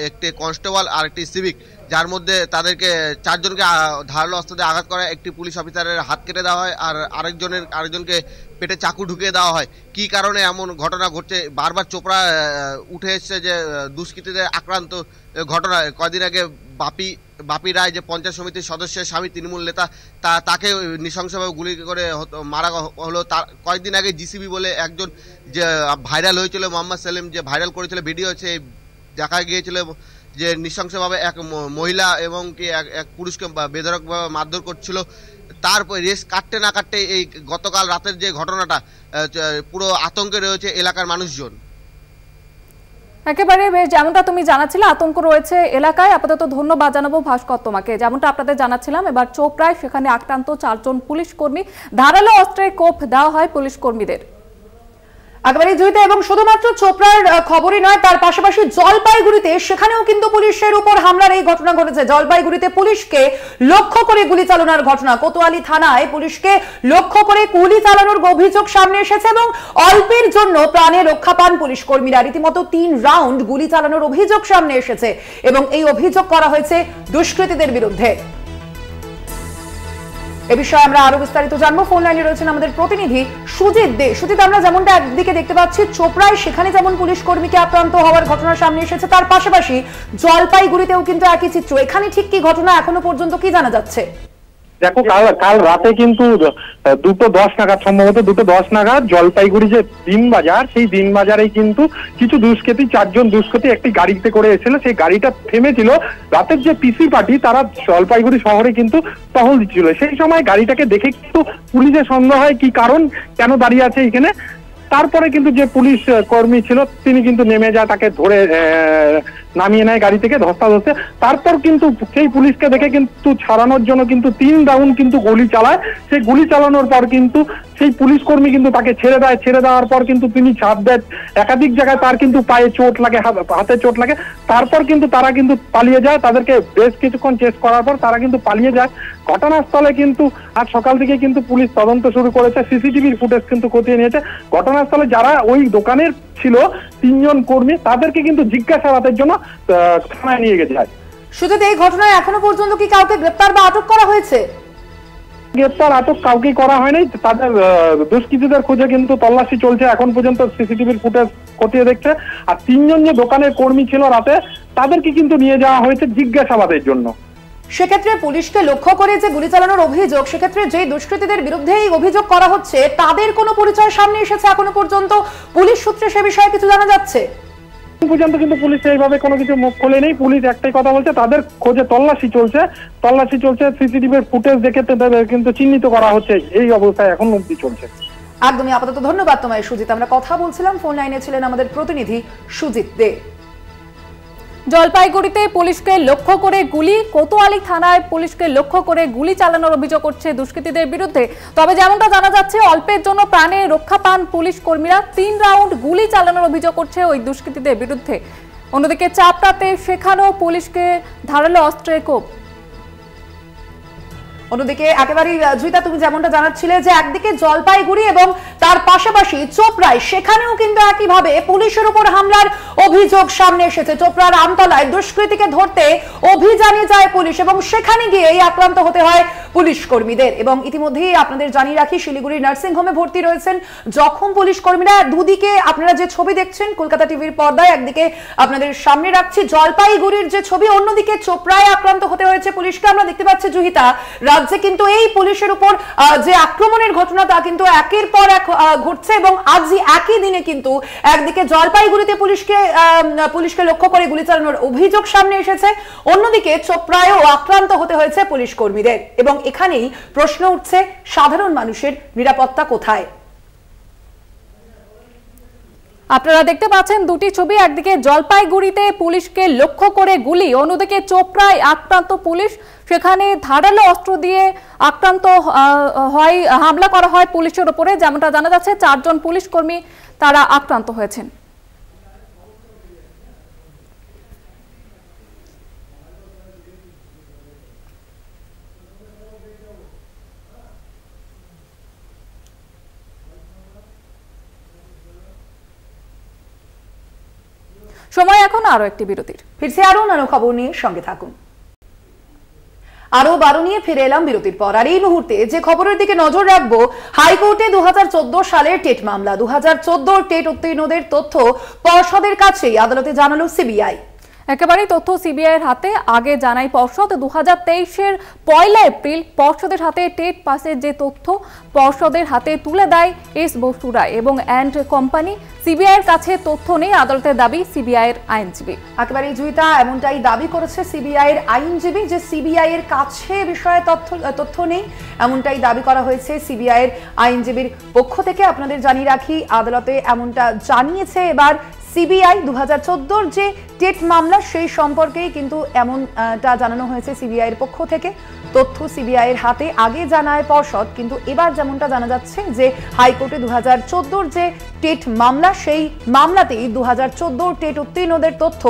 একটি কনস্টেবল আর একটি সিভিক, যার মধ্যে তাদেরকে 4 জনকে ধারালো অস্ত্র দিয়ে আঘাত করা হয়। একটি পুলিশ অফিসারের হাত কেটে দেওয়া হয় আর আরেকজনকে পেটে চাকু ঢুকিয়ে দেওয়া হয়। কি কারণে এমন ঘটনা ঘটছে, বারবার চোপড়া উঠে এসছে যে দুষ্কৃতীদের আক্রান্ত ঘটনা। কদিন আগে বাপি রায়, যে পঞ্চায়েত সমিতির সদস্যের স্বামী, তৃণমূল নেতা, তাকে নৃশংসভাবে গুলি করে মারা হলো। তার কয়েকদিন আগে জিসিবি বলে একজন যে ভাইরাল হয়েছিল, মোহাম্মদ সেলিম, যে ভাইরাল করেছিল ভিডিও, সে দেখা গিয়েছিল যে নৃশংসভাবে এক মহিলা এবং কি এক পুরুষকে বেধড়কভাবে মারধর করছিল। তারপর রেস কাটতে না কাটতে এই গতকাল রাতের যে ঘটনাটা, পুরো আতঙ্কে রয়েছে এলাকার মানুষজন। একেবারে যেমনটা তুমি জানাচ্ছিলে, আতঙ্ক রয়েছে এলাকায়। আপাতত ধন্যবাদ জানাবো ভাস্কর তোমাকে। যেমনটা আপনাদের জানাচ্ছিলাম, এবার চোপড়ায় সেখানে আক্রান্ত 4 জন পুলিশ কর্মী, ধারালো অস্ত্রের কোপ দেওয়া হয় পুলিশ কর্মীদের। একেবারে জয়িতা, এবং শুধুমাত্র চোপড়ার খবরই নয়, তার পাশাপাশি জলপাইগুড়িতে সেখানেও কিন্তু পুলিশের উপর হামলার এই ঘটনা ঘটেছে। জলপাইগুড়িতে পুলিশকে লক্ষ্য করে গুলি চালানোর ঘটনা, কোতোয়ালি থানায় পুলিশকে লক্ষ্য করে গুলি চালানোর অভিযোগ সামনে এসেছে এবং অল্পের জন্য প্রাণে রক্ষা পান পুলিশ কর্মীরা। রীতিমতো 3 রাউন্ড গুলি চালানোর অভিযোগ সামনে এসেছে এবং এই অভিযোগ করা হয়েছে দুষ্কৃতীদের বিরুদ্ধে। এ বিষয়ে আমরা আরো বিস্তারিত জানবো। ফোন লাইনে রয়েছেন আমাদের প্রতিনিধি সুজিত দে। সুজিত, আমরা যেমনটা একদিকে দেখতে পাচ্ছি চোপড়ায় সেখানে যেমন পুলিশ কর্মীকে আক্রান্ত হওয়ার ঘটনা সামনে এসেছে, তার পাশাপাশি জলপাইগুড়িতেও কিন্তু একই চিত্র। এখানে ঠিক কি ঘটনা, এখনো পর্যন্ত কি জানা যাচ্ছে? দেখো, কাল রাতে কিন্তু 2:10 নাগাদ, সম্ভবত 2:10 নাগাদ, জলপাইগুড়ি যে দিন বাজার, সেই দিন বাজারেই কিন্তু কিছু দুষ্কৃতী, 4 জন দুষ্কৃতী একটি গাড়িতে করে এসেছিল। সেই গাড়িটা থেমেছিল। রাতের যে পিসি পার্টি, তারা জলপাইগুড়ি শহরে কিন্তু টহল দিচ্ছিল। সেই সময় গাড়িটাকে দেখে কিন্তু পুলিশের সন্দেহ হয়, কি কারণ, কেন দাঁড়িয়ে আছে এখানে। তারপরে কিন্তু যে পুলিশ কর্মী ছিল তিনি কিন্তু নেমে যায়, তাকে ধরে নামিয়ে নেয় গাড়ি থেকে ধস্তাধস্তে। তারপর কিন্তু সেই পুলিশকে দেখে কিন্তু ছাড়ানোর জন্য কিন্তু 3 রাউন্ড কিন্তু গুলি চালায়। সেই গুলি চালানোর পর কিন্তু সেই পুলিশ কর্মী কিন্তু তাকে ছেড়ে দেয়। ছেড়ে দেওয়ার পর কিন্তু তিনি ঝাঁপ দেয়। একাধিক জায়গায় তার কিন্তু পায়ে চোট লাগে, হাতে চোট লাগে। তারপর কিন্তু তারা কিন্তু পালিয়ে যায়। তাদেরকে বেশ কিছুক্ষণ চেস করার পর তারা কিন্তু পালিয়ে যায়। ঘটনাস্থলে কিন্তু আজ সকাল থেকে কিন্তু পুলিশ তদন্ত শুরু করেছে, সিসিটিভির ফুটেজ কিন্তু খতিয়ে নিয়েছে। ঘটনাস্থলে যারা ওই দোকানের ছিল 3 জন কর্মী, তাদেরকে কিন্তু জিজ্ঞাসাবাদের জন্য থানায় নিয়ে গেছে। শুধু এই ঘটনায় এখনো পর্যন্ত কি কাউকে গ্রেপ্তার বা আটক করা হয়েছে? গ্রেপ্তার আটক কাউকে করা হয়নি। তাদের দুষ্কৃতীদের খুঁজে কিন্তু তল্লাশি চলছে। এখন পর্যন্ত সিসিটিভির ফুটেজ খতিয়ে দেখছে। আর 3 জন যে দোকানের কর্মী ছিল রাতে, তাদেরকে কিন্তু নিয়ে যাওয়া হয়েছে জিজ্ঞাসাবাদের জন্য। সেক্ষেত্রে পুলিশকে লক্ষ্য করে যে গুলি চালানোর অভিযোগ, সেক্ষেত্রে যে দুষ্কৃতীদের বিরুদ্ধে এই অভিযোগ করা হচ্ছে, তাদের কোনো পরিচয় সামনে এসেছে এখনো পর্যন্ত? পুলিশ সূত্রে সে বিষয়ে কিছু জানা যাচ্ছে? পর্যন্ত কিন্তু পুলিশ এইভাবে কোনো কিছু মুখ খোলে নেই। পুলিশ একটাই কথা বলছে, তাদের খোঁজে তল্লাশি চলছে। সিসিটিভির ফুটেজ দেখে কিন্তু চিহ্নিত করা হচ্ছে। এই অবস্থায় এখন অবধি চলছে। একদমই। আপাতত ধন্যবাদ তোমায় সুজিত। আমরা কথা বলছিলাম, ফোন লাইনে ছিলেন আমাদের প্রতিনিধি সুজিত দে। জলপাইগুড়িতে পুলিশকে লক্ষ্য করে গুলি, কোতোয়ালি থানায় পুলিশকে লক্ষ্য করে গুলি চালানোর অভিযোগ করছে দুষ্কৃতীদের বিরুদ্ধে। তবে যেমনটা জানা যাচ্ছে, অল্পের জন্য প্রাণে রক্ষা পান পুলিশ কর্মীরা। 3 রাউন্ড গুলি চালানোর অভিযোগ করছে ওই দুষ্কৃতীদের বিরুদ্ধে। অন্যদিকে চাপড়াতে সেখানেও পুলিশকে ধারালো অস্ত্রের কোপ। অন্যদিকে একেবারে জয়িতা, তুমি যেমনটা জানাচ্ছিলে যে একদিকে জলপাইগুড়ি এবং তার পাশাপাশি চোপড়ায় সেখানেও কিন্তু একইভাবে পুলিশের উপর হামলার অভিযোগ সামনে এসেছে। চোপড়ার আমতলায় দুষ্কৃতীকে ধরতে অভিযানে যায় পুলিশ এবং সেখানে গিয়েই আক্রান্ত হতে হয় পুলিশ কর্মীদের। এবং ইতিমধ্যেই আপনাদের জানিয়ে রাখি, শিলিগুড়ি নার্সিং হোমে ভর্তি রয়েছেন জখম পুলিশ কর্মীরা। দুদিকে আপনারা যে ছবি দেখছেন কলকাতা টিভির পর্দায়, একদিকে আপনাদের সামনে রাখছি জলপাইগুড়ির যে ছবি, অন্যদিকে চোপড়ায় আক্রান্ত হতে হয়েছে পুলিশকে। আমরা দেখতে পাচ্ছি জয়িতা, রাজ্যে কিন্তু এই পুলিশের উপর যে আক্রমণের ঘটনা তা কিন্তু একের পর এক ঘটছে এবং আজ একই দিনে কিন্তু একদিকে জলপাইগুড়িতে পুলিশকে লক্ষ্য করে গুলি চালানোর অভিযোগ সামনে এসেছে, অন্যদিকে চোপড়ায়ও আক্রান্ত হতে হয়েছে পুলিশ কর্মীদের। এবং এখানেই প্রশ্ন উঠছে, সাধারণ মানুষের নিরাপত্তা কোথায়? আপনারা দেখতে পাচ্ছেন দুটি ছবি, একদিকে জলপাইগুড়িতে পুলিশকে লক্ষ্য করে গুলি, অন্যদিকে চোপড়ায় আক্রান্ত পুলিশ, সেখানে ধারালো অস্ত্র দিয়ে হামলা করা হয় পুলিশের উপরে। যেমনটা জানা যাচ্ছে 4 জন পুলিশ কর্মী তারা আক্রান্ত হয়েছেন। সময় এখন আরো একটি বিরতির। ফিরছে আরো অন্যান্য খবর নিয়ে, সঙ্গে থাকুন। আরো 12 নিয়ে ফিরে এলাম বিরতির পর। আর এই মুহূর্তে যে খবরের দিকে নজর রাখবো, হাইকোর্টে 2014 সালের টেট মামলা, 2014 টেট উত্তীর্ণদের তথ্য পর্ষদের কাছেই আদালতে জানালো সিবিআই। একেবারেই তথ্য সিবিআইয়ের হাতে। আগে জানাই পর্ষদ 2023-এর 1 এপ্রিল পর্ষদের হাতে টেট পাসের যে তথ্য পর্ষদের হাতে তুলে দেয় এস বসু রায় এবং অ্যান্ড কোম্পানি। সিবিআইয়ের কাছে তথ্য নেই, আদালতের দাবি সিবিআইয়ের আইনজীবী। একেবারে জুইতা এমনটাই দাবি করেছে সিবিআইয়ের আইনজীবী যে সিবিআইয়ের কাছে বিষয়ে তথ্য নেই, এমনটাই দাবি করা হয়েছে সিবিআইয়ের আইনজীবীর পক্ষ থেকে। আপনাদের জানিয়ে রাখি, আদালতে এমনটা জানিয়েছে এবার সিবিআই। 2014 যে টেট মামলা সেই সম্পর্কেই কিন্তু এমনটা জানানো হয়েছে সিবিআইয়ের পক্ষ থেকে। তথ্য সিবিআইয়ের হাতে, আগে জানায় পর্ষদ, কিন্তু এবার যেমনটা জানা যাচ্ছে যে হাইকোর্টে 2014 যে টেট মামলা সেই মামলাতেই 2014 টেট উত্তীর্ণদের তথ্য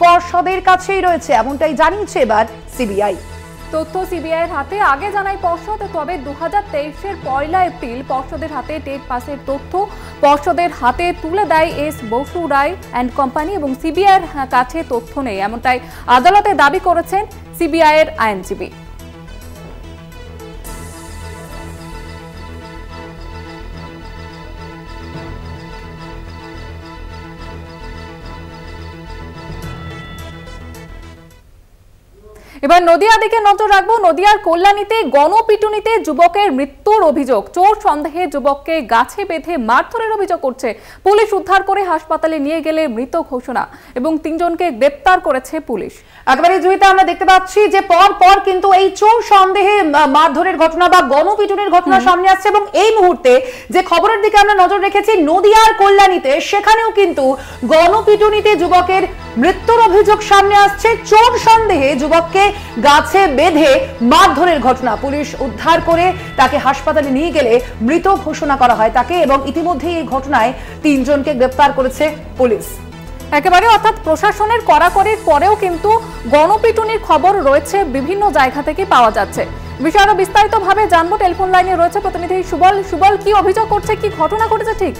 পর্ষদের কাছেই রয়েছে, এমনটাই জানিয়েছে এবার সিবিআই। তথ্য সিবিআইয়ের হাতে, আগে জানায় পর্ষদ, তবে 2023-এর 1 এপ্রিল পর্ষদের হাতে টেট পাসের তথ্য পর্ষদের হাতে তুলে দেয় S Basu Roy and company এবং সিবিআইয়ের কাছে তথ্য নেই, এমনটাই আদালতে দাবি করেছেন সিবিআইয়ের আইনজীবী। এবার নদিয়া দিকে নজর রাখবো। নদিয়ার কল্যাণীতে গণপিটুনিতে যুবকের মৃত্যুর অভিযোগ। চোর সন্দেহে যুবককে গাছে বেঁধে মারধরের অভিযোগ করছে পুলিশ। উদ্ধার করে হাসপাতালে নিয়ে গেলে মৃত ঘোষণা এবং 3 জনকে গ্রেপ্তার করেছে পুলিশ। একেবারে জুইতা আমরা দেখতে পাচ্ছি যে পর কিন্তু এই চোর সন্দেহে মারধরের ঘটনা বা গণপিটুনির ঘটনা সামনে আসছে এবং এই মুহূর্তে যে খবরের দিকে আমরা নজর রেখেছি নদিয়ার কল্যাণীতে, সেখানেও কিন্তু গণপিটুনিতে যুবকের মৃত্যুর অভিযোগ সামনে আসছে। চোর সন্দেহে যুবককে গাছে বেঁধে মারধরের ঘটনা, পুলিশ উদ্ধার করে তাকে হাসপাতালে নিয়ে গেলে মৃত ঘোষণা করা হয় তাকে এবং ইতিমধ্যে এই ঘটনায় 3 জনকে গ্রেপ্তার করেছে পুলিশ। একেবারে অর্থাৎ প্রশাসনের কড়াকড়ির পরেও কিন্তু গণপিটুনির খবর রয়েছে, বিভিন্ন জায়গা থেকে পাওয়া যাচ্ছে। বিষয়ে আরো বিস্তারিত ভাবে জানবো, টেলিফোন লাইনে রয়েছে প্রতিনিধি সুবল। সুবল, কি অভিযোগ করছে, কি ঘটনা ঘটেছে ঠিক?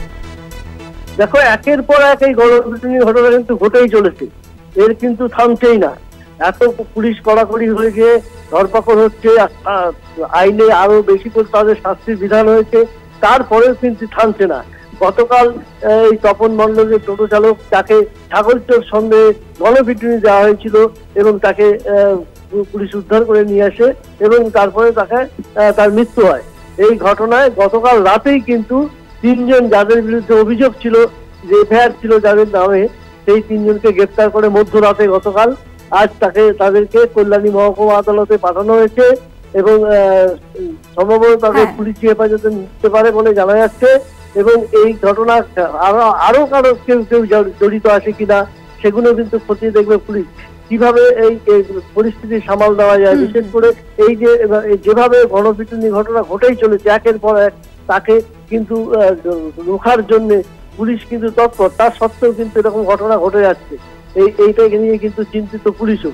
দেখো, একের পর এক এই গণপিটুনির ঘটনা কিন্তু ঘটেই চলেছে, এর কিন্তু থামছেই না। এত পুলিশ কড়াকড়ি হয়েছে, ধরপাকড় হচ্ছে, আইনে আরো বেশি করে তাদের শাস্তির বিধান হয়েছে, তারপরেও কিন্তু থামছে না। গতকাল এই তপন মণ্ডলের টোটো চালক, তাকে ছাগল চোর সন্দেহে গণপিটুনি দেওয়া হয়েছিল এবং তাকে পুলিশ উদ্ধার করে নিয়ে আসে এবং তারপরে তার মৃত্যু হয়। এই ঘটনায় গতকাল রাতেই কিন্তু 3 জন যাদের বিরুদ্ধে অভিযোগ ছিল, যে এফআইআর ছিল যাদের নামে, সেই 3 জনকে গ্রেপ্তার করে মধ্যরাতে গতকাল আজ তাদেরকে কল্যাণী মহকুমা আদালতে পাঠানো হয়েছে এবং সম্ভবত তাদের পুলিশি হেফাজতে নিতে পারে বলে জানা যাচ্ছে। এবং এই ঘটনা আরো কারো কেউ জড়িত আছে কিনা সেগুলো কিন্তু খতিয়ে দেখবে পুলিশ, কিভাবে এই পরিস্থিতি সামাল দেওয়া যায়। বিশেষ করে এই যেভাবে গণপিটুনি ঘটনা ঘটেই চলেছে একের পর এক, তাকে কিন্তু রোখার জন্য পুলিশ কিন্তু তৎপর, তার সত্ত্বেও কিন্তু এরকম ঘটনা ঘটে যাচ্ছে। এইটাকে নিয়ে কিন্তু চিন্তিত পুলিশও।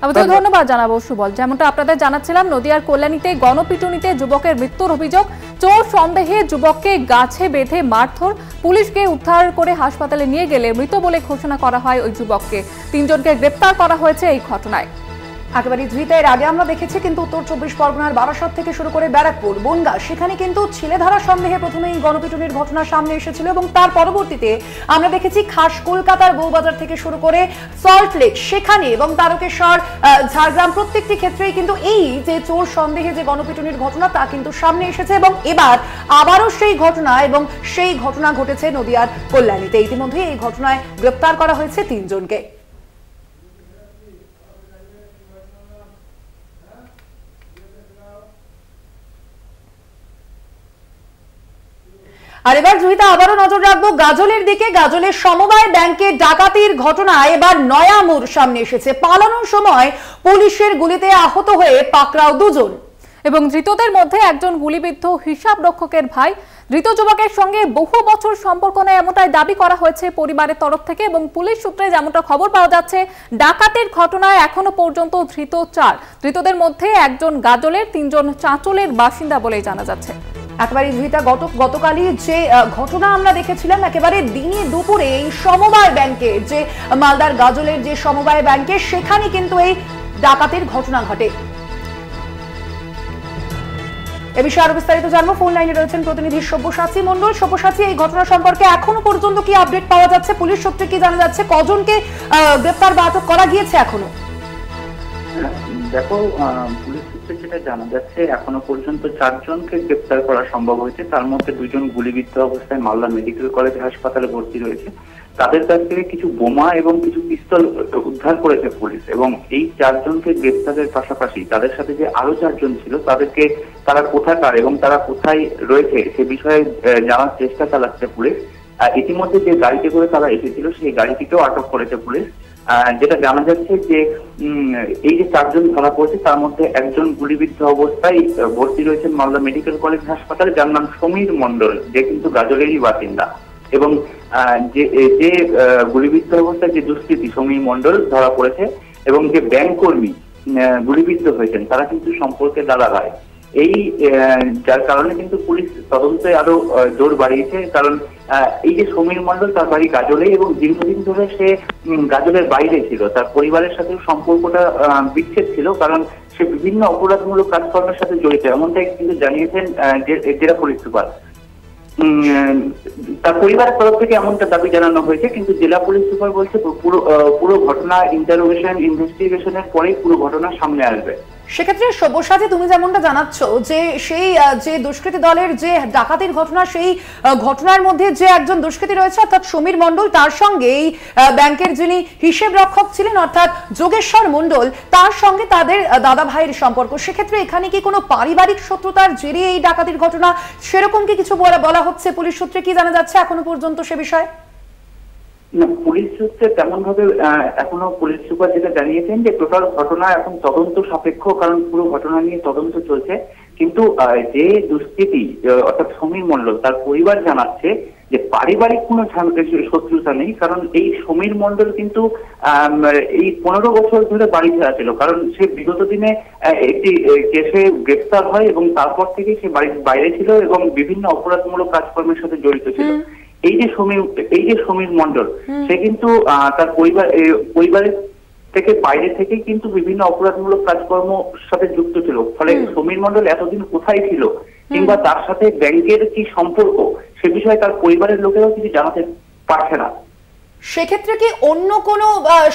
আপনাদের ধন্যবাদ জানাবো সুবল। যেমনটা আপনাদের জানাচ্ছিলাম, নদিয়ার কল্যাণীতে গণপিটুনিতে যুবকের মৃত্যুর অভিযোগ। চোর সন্দেহে যুবককে গাছে বেঁধে মারধর, পুলিশকে উদ্ধার করে হাসপাতালে নিয়ে গেলে মৃত বলে ঘোষণা করা হয় ওই যুবককে। 3 জনকে গ্রেপ্তার করা হয়েছে এই ঘটনায়। একেবারে ধৃত। এর আগে আমরা দেখেছি কিন্তু উত্তর 24 পরগনার বারাসাত থেকে শুরু করে ব্যারাকপুর, বনগাঁ, সেখানে কিন্তু ছেলেধারা সন্দেহে প্রথমেই গণপিটুনির ঘটনা সামনে এসেছিল এবং তার পরবর্তীতে আমরা দেখেছি খাস কলকাতার বউবাজার থেকে শুরু করে সল্ট লেক সেখানে এবং তারকেশ্বর, ঝাড়গ্রাম, প্রত্যেকটি ক্ষেত্রেই কিন্তু এই যে চোর সন্দেহে যে গণপিটুনির ঘটনা তা কিন্তু সামনে এসেছে এবং এবার আবারও সেই ঘটনা এবং সেই ঘটনা ঘটেছে নদিয়ার কল্যাণীতে। ইতিমধ্যে এই ঘটনায় গ্রেপ্তার করা হয়েছে 3 জনকে। আর এবার জয়িতা আবারও নজর রাখবো গাজলের দিকে। গাজলের সমবায় ব্যাংকে ডাকাতির ঘটনায় এবার নয়া মোড় সামনে এসেছে। পালানোর সময় পুলিশের গুলিতে আহত হয়ে পাকড়াও 2 জন এবং ধৃতদের মধ্যে একজন গুলিবিদ্ধ হিসাব রক্ষকের ভাই। ধৃত যুবকের সঙ্গে বহু বছর সম্পর্ক নেই এমনটাই দাবি করা হয়েছে পরিবারের তরফ থেকে এবং পুলিশ সূত্রে যেমনটা খবর পাওয়া যাচ্ছে ডাকাতির ঘটনায় এখনো পর্যন্ত ধৃত 4। ধৃতদের মধ্যে একজন গাজলের, 3 জন চাঁচলের বাসিন্দা বলেই জানা যাচ্ছে। একেবারে ধৃতা গতকালই যে ঘটনা আমরা দেখেছিলাম একেবারে দিনে দুপুরে এই সমবায় ব্যাংকে, যে মালদার গাজলের যে সমবায় ব্যাংকে, সেখানে কিন্তু এই ডাকাতির ঘটনা ঘটে। এ বিষয়ে আরো বিস্তারিত জানবো। ফোন লাইনে রয়েছেন প্রতিনিধি সব্যসাচী মণ্ডল। সব্যসাচী, এই ঘটনা সম্পর্কে এখনো পর্যন্ত কি আপডেট পাওয়া যাচ্ছে? পুলিশ সূত্রে কি জানা যাচ্ছে? কজনকে গ্রেপ্তার বা আটক করা গিয়েছে এখনো? দেখো, পুলিশ সূত্রে যেটা জানা যাচ্ছে এখনো পর্যন্ত 4 জনকে গ্রেপ্তার করা সম্ভব হয়েছে। তার মধ্যে 2 জন গুলিবিদ্ধ অবস্থায় মালদা মেডিকেল কলেজ হাসপাতালে ভর্তি রয়েছে। তাদের কাছ থেকে কিছু বোমা এবং কিছু পিস্তল উদ্ধার করেছে পুলিশ এবং এই 4 জনকে গ্রেপ্তারের পাশাপাশি তাদের সাথে যে আরো 4 জন ছিল তাদেরকে তারা কোথাকার এবং তারা কোথায় রয়েছে সে বিষয়ে জানার চেষ্টা চালাচ্ছে পুলিশ। ইতিমধ্যে যে গাড়িতে করে তারা এসেছিল সেই গাড়িটিকেও আটক করেছে পুলিশ। যেটা জানা যাচ্ছে যে এই যে 4 জন ধরা পড়েছে তার মধ্যে একজন গুলিবিদ্ধ অবস্থায় ভর্তি রয়েছেন মালদা মেডিকেল কলেজ হাসপাতালে, যার নাম সমীর মণ্ডল, যে কিন্তু গাজলেরই বাসিন্দা। এবং যে গুলিবিদ্ধ অবস্থায় যে দুষ্কৃতী সমীর মণ্ডল ধরা পড়েছে এবং যে ব্যাংক কর্মী গুলিবিদ্ধ হয়েছেন তারা কিন্তু সম্পর্কে দাদা ভাই। এই যার কারণে কিন্তু পুলিশ তদন্তে আরো জোর বাড়িয়েছে। কারণ এই যে সমীর মণ্ডল, তার বাড়ি গাজলে এবং দীর্ঘদিন ধরে সে গাজলের বাইরে ছিল। তার পরিবারের সাথে সম্পর্কটা বিচ্ছেদ ছিল কারণ সে বিভিন্ন অপরাধমূলক কাজকর্মের সাথে জড়িত, এমনটাই কিন্তু জানিয়েছেন জেলা পুলিশ সুপার। তার পরিবারের তরফ থেকে এমনটা দাবি জানানো হয়েছে, কিন্তু জেলা পুলিশ সুপার বলছে পুরো ঘটনা ইনভেস্টিগেশনের পরেই পুরো ঘটনা সামনে আসবে। সেক্ষেত্রে সব্যসাচী, তুমি যেমনটা জানাচ্ছ যে সেই যে দুষ্কৃতী দলের যে ডাকাতির ঘটনা, সেই ঘটনার মধ্যে যে একজন দুষ্কৃতী রয়েছে অর্থাৎ সমীর মণ্ডল, তার সঙ্গে এই ব্যাংকের যিনি হিসেব রক্ষক ছিলেন অর্থাৎ যোগেশ্বর মণ্ডল, তার সঙ্গে তাদের দাদা ভাইয়ের সম্পর্ক। সেক্ষেত্রে এখানে কি কোনো পারিবারিক শত্রুতার জেরে এই ডাকাতির ঘটনা, সেরকম কি কিছু বলা হচ্ছে? পুলিশ সূত্রে কি জানা যাচ্ছে এখনো পর্যন্ত সে বিষয়ে? না, পুলিশ সূত্রে তেমন ভাবে এখনো পুলিশ সুপার যেটা জানিয়েছেন যে টোটাল ঘটনা এখন তদন্ত সাপেক্ষ, কারণ পুরো ঘটনা নিয়ে তদন্ত চলছে। কিন্তু যে দুষ্কৃতী অর্থাৎ সমীর মণ্ডল, তার পরিবার জানাচ্ছে যে পারিবারিক কোনো শত্রুতা নেই। কারণ এই সমীর মণ্ডল কিন্তু এই 15 বছর ধরে বাড়ি ছাড়া ছিল, কারণ সে বিগত দিনে একটি কেসে গ্রেপ্তার হয় এবং তারপর থেকে সে বাড়ির বাইরে ছিল এবং বিভিন্ন অপরাধমূলক কাজকর্মের সাথে জড়িত ছিল। এই যে সমীর মণ্ডল, সে কিন্তু তার পরিবারের থেকে বাইরে থেকে কিন্তু বিভিন্ন অপরাধমূলক কাজকর্ম সাথে যুক্ত ছিল। ফলে সমীর মণ্ডল এতদিন কোথায় ছিল কিংবা তার সাথে ব্যাংকের কি সম্পর্ক সে বিষয়ে তার পরিবারের লোকেরাও কিছু জানাতে পারছে না। সেক্ষেত্রে কি অন্য কোনো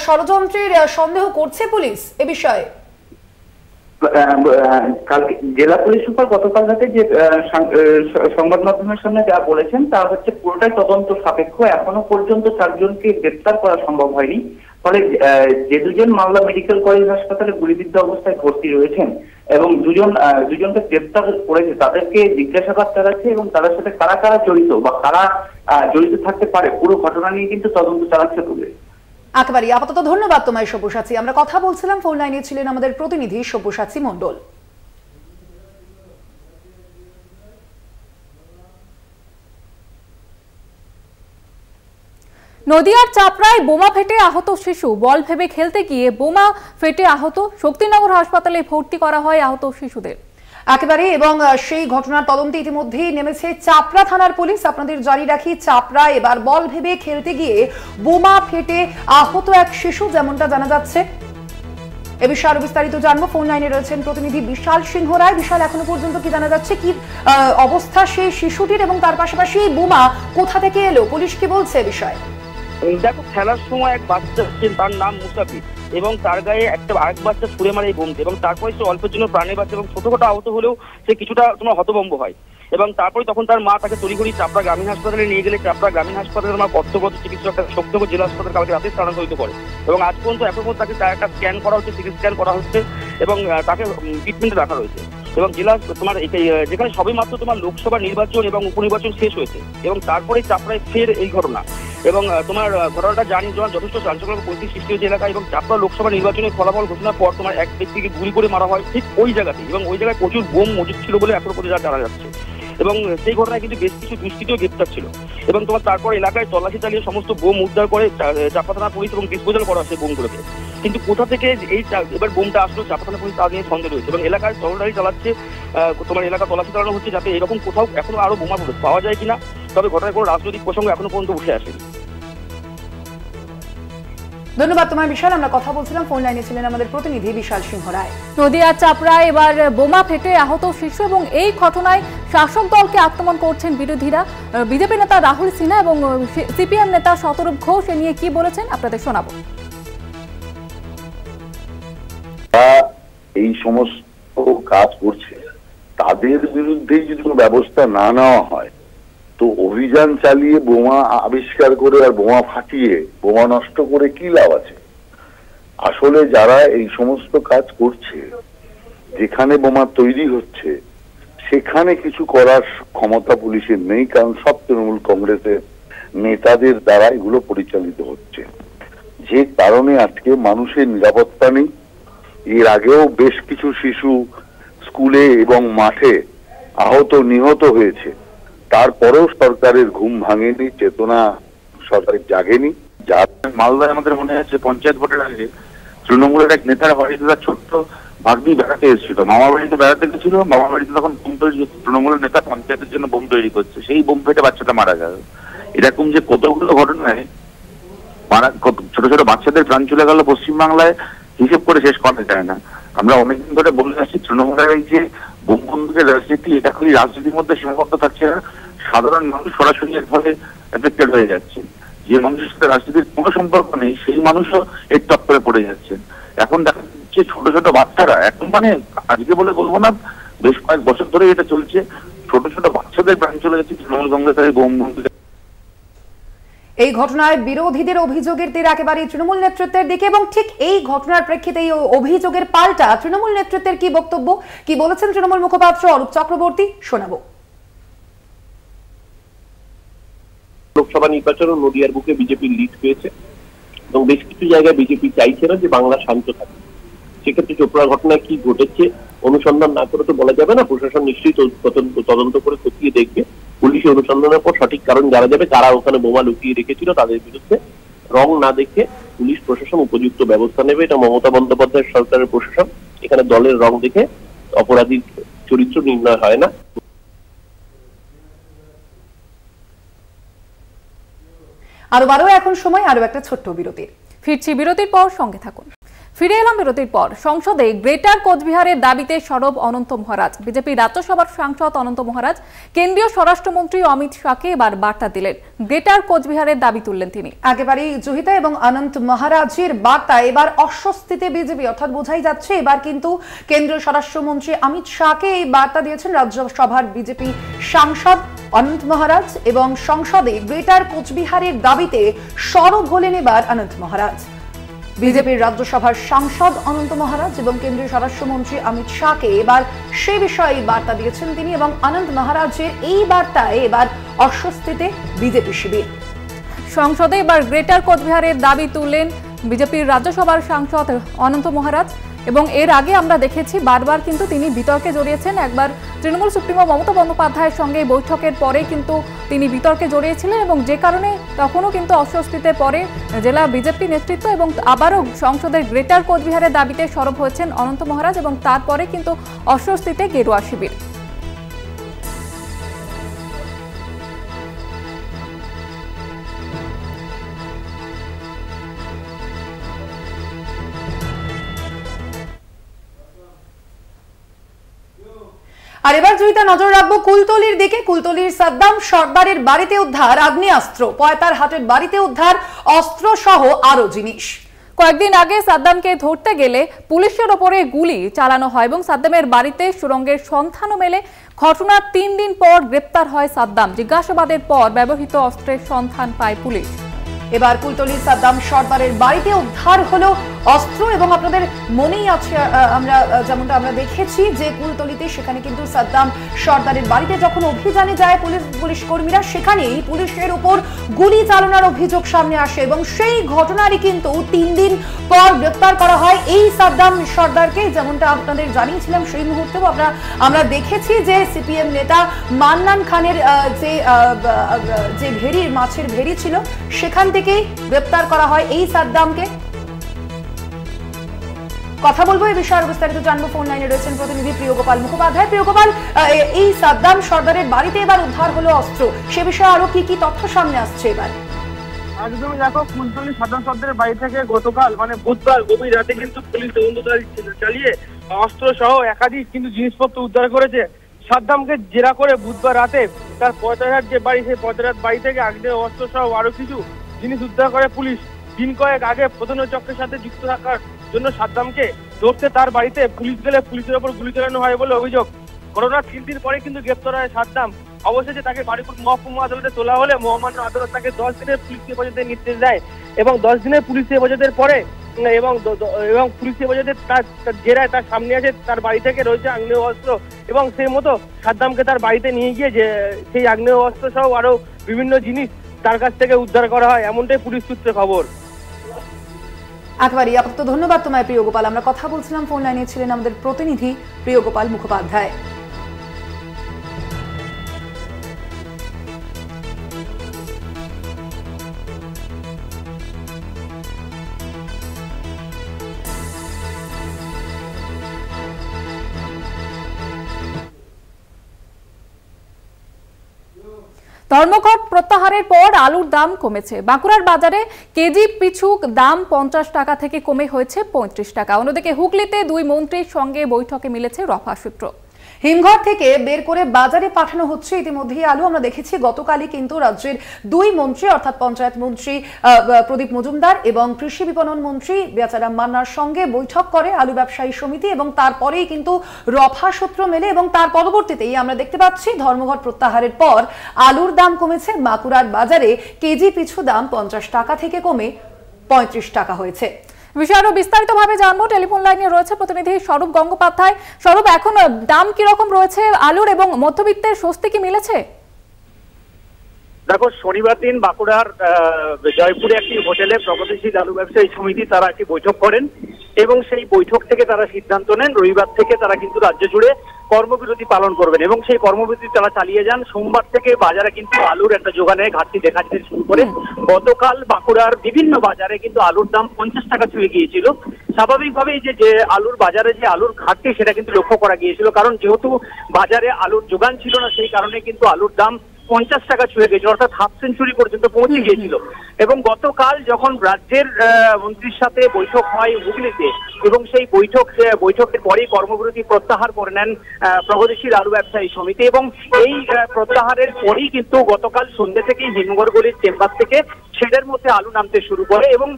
ষড়যন্ত্রের সন্দেহ করছে পুলিশ এ বিষয়ে? কালকে জেলা পুলিশ সুপার গতকাল রাতে যে সংবাদ মাধ্যমের সামনে যা বলেছেন তা হচ্ছে পুরোটাই তদন্ত সাপেক্ষ। এখনো পর্যন্ত 4 জনকে গ্রেপ্তার করা সম্ভব হয়নি। ফলে যে 2 জন মালদা মেডিকেল কলেজ হাসপাতালে গুলিবিদ্ধ অবস্থায় ভর্তি রয়েছেন এবং দুজনকে গ্রেপ্তার করেছে, তাদেরকে জিজ্ঞাসাবাদ চালাচ্ছে এবং তাদের সাথে কারা কারা জড়িত বা কারা জড়িত থাকতে পারে পুরো ঘটনা নিয়ে কিন্তু তদন্ত চালাচ্ছে পুলিশ। একেবারে আপাতত ধন্যবাদ তোমায় সব্যসাচী। আমরা কথা বলছিলাম, ফোন লাইনে ছিলেন আমাদের প্রতিনিধি সব্যসাচী মণ্ডল। নদিয়ার চাপড়ায় বোমা ফেটে আহত শিশু। বল ভেবে খেলতে গিয়ে বোমা ফেটে আহত। শক্তিনগর হাসপাতালে ভর্তি করা হয় আহত শিশুদের। একেবারে এবং সেই ঘটনার তদন্তে ইতিমধ্যেই নেমেছে চাপড়া থানার পুলিশ। আপনাদের জানিয়ে রাখি, চাপড়া এবার বল ভেবে খেলতে গিয়ে বোমা ফেটে আহত এক শিশু, যেমনটা জানা যাচ্ছে। এ বিষয়ে আরো বিস্তারিত জানবো। ফোন লাইনে রয়েছেন প্রতিনিধি বিশাল সিংহ রায়। বিশাল, এখনো পর্যন্ত কি জানা যাচ্ছে, কি অবস্থা সেই শিশুটির, এবং তার পাশাপাশি এই বোমা কোথা থেকে এলো, পুলিশ কি বলছে এ বিষয়ে? দেখো, খেলার সময় এক বাচ্চা ছিলেন, তার নাম মুসাফির, এবং তার গায়ে আরেক বাচ্চা ছুড়ে মারে এই বোমটি, এবং তারপরে সে অল্পের জন্য প্রাণে বাঁচে এবং ছোটখাটো আহত হলেও সে কিছুটা তোমার হতভম্ব হয়। এবং তারপরে তখন তার মা তাকে তড়িঘড়ি চাপড়া গ্রামীণ হাসপাতালে নিয়ে গেলে চাপড়া গ্রামীণ হাসপাতালের আমার কর্তব্যরত চিকিৎসক শক্তিনগর জেলা হাসপাতালে কালকে রাতে স্থানান্তরিত করে, এবং আজ পর্যন্ত এখন তাকে একটা স্ক্যান করা হচ্ছে, সিটি স্ক্যান করা হচ্ছে, এবং তাকে ট্রিটমেন্টে রাখা রয়েছে। এবং জেলা তোমার যেখানে সবে মাত্র তোমার লোকসভা নির্বাচন এবং উপনির্বাচন শেষ হয়েছে, এবং তারপরে চাপড়ায় ফের এই ঘটনা, এবং তোমার ঘটনাটা জানি তোমার যথেষ্ট চাঞ্চল্যকর পরিস্থিতি সৃষ্টি হয়েছে এলাকায়। এবং চাপড়া লোকসভা নির্বাচনের ফলাফল ঘোষণার পর তোমার এক ব্যক্তিকে গুলি করে মারা হয় ঠিক ওই জায়গাতেই, এবং ওই জায়গায় প্রচুর বোম মজুদ ছিল বলে এখনো পর্যন্ত জানা যাচ্ছে। এবং সেই ঘটনায় কিন্তু বেশ কিছু দুষ্কৃতীও গ্রেপ্তার ছিল, এবং তোমার তারপর এলাকায় তল্লাশি চালিয়ে সমস্ত বোম উদ্ধার করে চাপড়া থানা পুলিশ এবং ডিসপোজাল করা হয় সেই বোমগুলোকে। কিন্তু কোথা থেকে এই এবার বোমটা আসলো চাপড়া থানা পুলিশ তা নিয়ে সন্দেহ রয়েছে, এবং এলাকায় তল্লাশি চালাচ্ছে, তোমার এলাকা তল্লাশি চালানো হচ্ছে যাতে এরকম কোথাও এখনো আরো বোমা পাওয়া যায় কিনা। তবে ঘটনায় কোনো রাজনৈতিক প্রসঙ্গ এখনো পর্যন্ত উঠে আসেনি। ধন্যবাদ তোমার বিশাল। আমরা কথা বলছিলাম, ফোন লাইনে ছিলেন আমাদের প্রতিনিধি বিশাল সিংহ রায়। নদিয়ার চাপড়ায় এবার বোমা ফেটে আহত শিশু, এবং এই ঘটনায় শাসক দলকে আক্রমণ করছেন বিরোধীরা। বিজেপি নেতা রাহুল সিনহা এবং সিপিএম নেতা শতরূপ ঘোষ এ নিয়ে কি বলেছেন আপনাদের শোনাবো। এই সমস্ত কাজ করছে তাদের বিরুদ্ধে যদি কোনো ব্যবস্থা না নেওয়া হয়, তো অভিযান চালিয়ে বোমা আবিষ্কার করে আর বোমা ফাটিয়ে বোমা নষ্ট করে কি লাভ আছে? আসলে যারা এই সমস্ত কাজ করছে, যেখানে বোমা তৈরি হচ্ছে সেখানে কিছু করার ক্ষমতা পুলিশের নেই, কারণ সব তৃণমূল কংগ্রেসের নেতাদের দ্বারা এগুলো পরিচালিত হচ্ছে, যে কারণে আজকে মানুষের নিরাপত্তা নেই। এর আগেও বেশ কিছু শিশু স্কুলে এবং মাঠে আহত নিহত হয়েছে, তারপরেও সরকারের ঘুম ভাঙেনি, চেতনা সরকারের জাগেনি। মালদায় আমাদের মনে আছে পঞ্চায়েত ভোটের আগে তৃণমূলের এক নেতার বাড়িতে তার ছোট্ট ভাগ্নি বেড়াতে এসেছিল, মামা বাড়িতে বেড়াতে গেছিল, মামা বাড়িতে তখন বোম তৈরি, তৃণমূলের নেতা পঞ্চায়েতের জন্য বোম তৈরি করছে, সেই বোম ফেটে বাচ্চাটা মারা গেল। এরকম যে কতগুলো ঘটনায় ছোট ছোট বাচ্চাদের প্রাণ চলে গেল পশ্চিমবাংলায়, হিসেব করে শেষ করা যায় না। আমরা অনেকদিন ধরে বলে আসছি তৃণমূলের এই যে বোম বন্দুকের রাজনীতি, এটা খালি রাজনীতির মধ্যে সীমাবদ্ধ থাকছে না, সাধারণ মানুষ সরাসরি এর ফলে এফেক্টেড হয়ে যাচ্ছে। যে মানুষের সাথে রাজনীতির কোনো সম্পর্ক নেই সেই মানুষও এর টপ্পরে পড়ে যাচ্ছেন। এখন দেখা যাচ্ছে ছোট ছোট বাচ্চারা, এখন মানে আজকে বলে বলবো না, বেশ কয়েক বছর ধরে এটা চলছে, ছোট ছোট বাচ্চাদের প্রাণ চলে যাচ্ছে তৃণমূল কংগ্রেসের বোম বন্দুকের। এই ঘটনায় বিরোধীদের অভিযোগের তীর একেবারে তৃণমূল নেতৃত্বের দিকে, এবং ঠিক এই ঘটনার প্রেক্ষিতে এই অভিযোগের পাল্টা তৃণমূল নেতৃত্বের কি বক্তব্য, কি বলেছেন তৃণমূল মুখপাত্র অরূপ চক্রবর্তী, শোনাবো। লোকসভা নির্বাচন নদিয়ার বুকে বিজেপি লিড পেয়েছে, এবং বেশ কিছু জায়গায় বিজেপি চাইছে না যে বাংলা শান্ত থাকে। সেক্ষেত্রে চোপড়া ঘটনায় কি ঘটেছে অনুসন্ধান না করে তো বলা যাবে না, প্রশাসন নিশ্চয়ই তদন্ত করে খতিয়ে দেখবে। পুলিশি অনুসন্ধানের পর সঠিক কারণ জানা যাবে, কারা ওখানে বোমা লুকিয়ে রেখেছিল, তাদের বিরুদ্ধে রং না দেখে পুলিশ প্রশাসন উপযুক্ত ব্যবস্থা নেবে। এটা মমতা বন্দ্যোপাধ্যায়ের সরকারের প্রশাসন, এখানে দলের রং দেখে অপরাধীর চরিত্র নির্ণয় হয় না। আরো এখন সময় আরো একটা ছোট্ট বিরতির। ফিরছি বিরতির পর, সঙ্গে থাকুন। ফিরে এলাম বিরতির পর। সংসদে গ্রেটার কোচবিহারের দাবিতে সরব অনন্ত মহারাজ। বিজেপি রাজ্যসভার সাংসদ অনন্ত মহারাজ কেন্দ্রীয় স্বরাষ্ট্রমন্ত্রী অমিত শাহকে এবার বার্তা দিলেন, গ্রেটার কোচবিহারের দাবি তুললেন তিনি। একেবারেই জহিতা, এবং অনন্ত মহারাজের বার্তা এবার অস্বস্তিতে বিজেপি, অর্থাৎ বোঝাই যাচ্ছে এবার কিন্তু কেন্দ্রীয় স্বরাষ্ট্রমন্ত্রী অমিত শাহকে এই বার্তা দিয়েছেন রাজ্যসভার বিজেপি সাংসদ অনন্ত মহারাজ, এবং সংসদে গ্রেটার কোচবিহারের দাবিতে সরব হলেন এবার অনন্ত মহারাজ। বিজেপির রাজ্যসভার সাংসদ অনন্ত মহারাজ এবং কেন্দ্রীয় স্বরাষ্ট্রমন্ত্রী অমিত শাহকে এবার সে বিষয়ে বার্তা দিয়েছেন তিনি, এবং অনন্ত মহারাজের এই বার্তায় এবার অস্বস্তিতে বিজেপি শিবির। সংসদে এবার গ্রেটার কোচবিহারের দাবি তুললেন বিজেপির রাজ্যসভার সাংসদ অনন্ত মহারাজ, এবং এর আগে আমরা দেখেছি বারবার কিন্তু তিনি বিতর্কে জড়িয়েছেন। একবার তৃণমূল সুপ্রিমো মমতা বন্দ্যোপাধ্যায়ের সঙ্গে বৈঠকের পরে কিন্তু তিনি বিতর্কে জড়িয়েছিলেন, এবং যে কারণে তখনও কিন্তু অস্বস্তিতে পড়ে জেলা বিজেপি নেতৃত্ব, এবং আবারও সংসদের গ্রেটার কোচবিহারের দাবিতে সরব হয়েছেন অনন্ত মহারাজ, এবং তারপরে কিন্তু অস্বস্তিতে গেরুয়া শিবির। আর এবার জয়িতা নজর রাখবো কুলতলির দিকে। কুলতলির সাদ্দাম সর্দারের বাড়িতে উদ্ধার আগ্নেয়াস্ত্র, পয়তার হাটের বাড়িতে উদ্ধার অস্ত্র সহ আরো জিনিস। কয়েকদিন আগে সাদ্দামকে ধরতে গেলে পুলিশের ওপরে গুলি চালানো হয় এবং সাদ্দামের বাড়িতে সুরঙ্গের সন্ধানও মেলে। ঘটনার 3 দিন পর গ্রেপ্তার হয় সাদ্দাম। জিজ্ঞাসাবাদের পর ব্যবহৃত অস্ত্রের সন্ধান পায় পুলিশ। এবার কুলতলির সাদ্দাম সর্দারের বাড়িতে উদ্ধার হলো অস্ত্র এবং আপনাদের মনেই আছে আমরা যেমনটা আমরা দেখেছি যে কুলতলিতে সেখানে কিন্তু সাদ্দাম সর্দারের বাড়িতে যখন অভিযানে যায় পুলিশ কর্মীরা, সেখানেই পুলিশের উপর গুলি চালানোর অভিযোগ সামনে আসে এবং সেই ঘটনারই কিন্তু 3 দিন পর গ্রেপ্তার করা হয় এই সাদ্দাম সর্দারকে। যেমনটা আপনাদের জানিয়েছিলাম সেই মুহূর্তেও আমরা দেখেছি যে সিপিএম নেতা মান্নান খানের যে ভেড়ি, মাছের ভেড়ি ছিল, সেখান থেকেই গ্রেপ্তার করা হয় এই সাদ্দামকে। কথা বলবো এই বিষয়ে বিস্তারিত জানবো। ফোন লাইনে রয়েছেন প্রতিনিধি প্রিয়গোপাল মুখোপাধ্যায়। প্রিয়গোপাল, এই সাদ্দাম সর্দারের বাড়িতে এবার উদ্ধার হলো অস্ত্র, সে বিষয়ে আরো কি কি তথ্য সামনে আসছে এবার? একদমই দেখো, কুলতলি সাদ্দাম সর্দারের বাড়ি থেকে গতকাল বুধবার গভীর রাতে কিন্তু পুলিশ তদন্ত চালিয়ে অস্ত্র সহ একাধিক কিন্তু জিনিসপত্র উদ্ধার করেছে। সাদ্দামকে জেরা করে বুধবার রাতে তার পয়তারহাট যে বাড়ি, সেই পয়তারহাট বাড়ি থেকে আগ্নেয় অস্ত্র সহ আরো কিছু জিনিস উদ্ধার করে পুলিশ। দিন কয়েক আগে প্রতারণা চক্রের সাথে যুক্ত থাকার জন্য সাদ্দামকে ধরতে তার বাড়িতে পুলিশ গেলে পুলিশের ওপর গুলি চালানো হয় বলে অভিযোগ। ঘটনার 3 দিন পরে কিন্তু গ্রেপ্তার হয় সাদ্দাম। অবশেষে তাকে বারুইপুর মহকুমা আদালতে তোলা হলে মহামান্য আদালত তাকে 10 দিনের পুলিশ হেফাজতের নির্দেশ দেয় এবং 10 দিনের পুলিশ হেফাজতের পরে এবং পুলিশ হেফাজতের তার জেরায় তার সামনে আছে তার বাড়ি থেকে রয়েছে আগ্নেয় অস্ত্র এবং সেই মতো সাদ্দামকে তার বাড়িতে নিয়ে গিয়ে যে সেই আগ্নেয় অস্ত্র সহ আরো বিভিন্ন জিনিস তার কাছ থেকে উদ্ধার করা হয়, এমনটাই পুলিশ সূত্রে খবর। একেবারেই আপাতত ধন্যবাদ তোমায় প্রিয়গোপাল। আমরা কথা বলছিলাম, ফোন লাইনে ছিলেন আমাদের প্রতিনিধি প্রিয়গোপাল মুখোপাধ্যায়। ধর্মঘট প্রত্যাহারের পর আলুর দাম কমেছে। বাঁকুড়ার বাজারে কেজি পিছু দাম 50 টাকা থেকে কমে হয়েছে 35 টাকা। অন্যদিকে হুগলিতে 2 মন্ত্রীর সঙ্গে বৈঠকে মিলেছে রফা সূত্র। হিমঘর থেকে বের করে বাজারে পাঠানো হচ্ছে ইতিমধ্যেই আলু। আমরা দেখেছি গতকালই কিন্তু রাজ্যের 2 মন্ত্রী অর্থাৎ পঞ্চায়েত মন্ত্রী প্রদীপ মজুমদার এবং কৃষি বিপণন মন্ত্রী বেচারাম মান্নার সঙ্গে বৈঠক করে আলু ব্যবসায়ী সমিতি এবং তারপরেই কিন্তু রফা সূত্র মেলে এবং তার পরবর্তীতেই আমরা দেখতে পাচ্ছি ধর্মঘট প্রত্যাহারের পর আলুর দাম কমেছে। বাঁকুড়ার বাজারে কেজি পিছু দাম 50 টাকা থেকে কমে 35 টাকা হয়েছে। বিষয় আরো বিস্তারিতভাবে জানবো। টেলিফোন লাইনে রয়েছে প্রতিনিধি স্বরূপ গঙ্গোপাধ্যায়। স্বরূপ, এখন দাম কিরকম রয়েছে আলুর এবং মধ্যবিত্তের স্বস্তি কি মিলেছে? দেখো, শনিবার দিন বাঁকুড়ার জয়পুরে একটি হোটেলে প্রগতিশীল আলু ব্যবসায়ী সমিতি তারা একটি বৈঠক করেন এবং সেই বৈঠক থেকে তারা সিদ্ধান্ত নেন রবিবার থেকে তারা কিন্তু রাজ্য জুড়ে কর্মবিরতি পালন করবেন এবং সেই কর্মবিরতি তারা চালিয়ে যান। সোমবার থেকে বাজারে কিন্তু আলুর একটা যোগানের ঘাটতি দেখা দিতে শুরু করে। গতকাল বাঁকুড়ার বিভিন্ন বাজারে কিন্তু আলুর দাম 50 টাকা ছুঁয়ে গিয়েছিল। স্বাভাবিকভাবেই যে আলুর বাজারে যে আলুর ঘাটতি সেটা কিন্তু লক্ষ্য করা গিয়েছিল, কারণ যেহেতু বাজারে আলুর যোগান ছিল না সেই কারণে কিন্তু আলুর দাম 50 টাকা ছুঁয়ে গেছিল, অর্থাৎ হাফ সেঞ্চুরি পর্যন্ত পৌঁছে গিয়েছিল। এবং গতকাল যখন রাজ্যের মন্ত্রীর সাথে বৈঠক হয় হুগলিতে এবং সেই বৈঠকের পরেই কর্মবিরতি প্রত্যাহার করে নেন প্রগতিশীল আলু ব্যবসায়ী সমিতি এবং এই প্রত্যাহারের পরেই কিন্তু গতকাল সন্ধ্যে থেকেই হিমঘরগুলির চেম্বার থেকে শেডের মধ্যে আলু নামতে শুরু করে এবং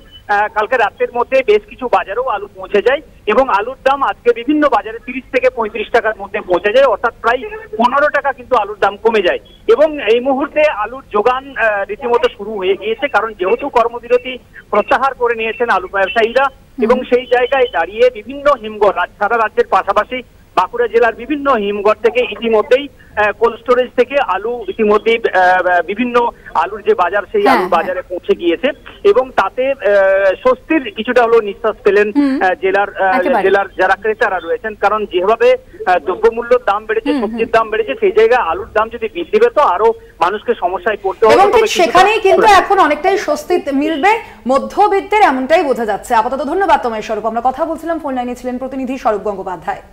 কালকে রাতের মধ্যে বেশ কিছু বাজারেও আলু পৌঁছে যায় এবং আলুর দাম আজকে বিভিন্ন বাজারে 30 থেকে 35 টাকার মধ্যে পৌঁছে যায়, অর্থাৎ প্রায় 15 টাকা কিন্তু আলুর দাম কমে যায়। এবং এই মুহূর্তে আলুর যোগান রীতিমতো শুরু হয়ে গিয়েছে, কারণ যেহেতু কর্মবিরতি প্রত্যাহার করে নিয়েছেন আলু ব্যবসায়ীরা এবং সেই জায়গায় দাঁড়িয়ে বিভিন্ন হিমঘর সারা রাজ্যের পাশাপাশি বাঁকুড়া জেলার বিভিন্ন হিমঘর থেকে ইতিমধ্যেই কোল্ড স্টোরেজ থেকে আলু ইতিমধ্যেই বিভিন্ন আলুর যে বাজার সেই আলুর বাজারে পৌঁছে গিয়েছে এবং তাতে স্বস্তির কিছুটা হলো নিঃশ্বাস পেলেন জেলার যারা ক্রেতারা রয়েছেন, কারণ যেভাবে দ্রব্যমূল্যের দাম বেড়েছে, সবজির দাম বেড়েছে, সেই জায়গায় আলুর দাম যদি বৃদ্ধি পেত আরো মানুষকে সমস্যায় পড়তে হবে এবং ঠিক সেখানেই কিন্তু এখন অনেকটাই স্বস্তি মিলবে মধ্যবিত্তের, এমনটাই বোঝা যাচ্ছে। আপাতত ধন্যবাদ তোমায় স্বরূপ। আমরা কথা বলছিলাম, ফোন লাইনে ছিলেন প্রতিনিধি স্বরূপ গঙ্গোপাধ্যায়।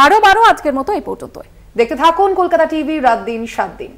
আরো আজকের মতো এই পর্যন্ত। দেখতে থাকুন কলকাতা টিভি রাত দিন 7 দিন।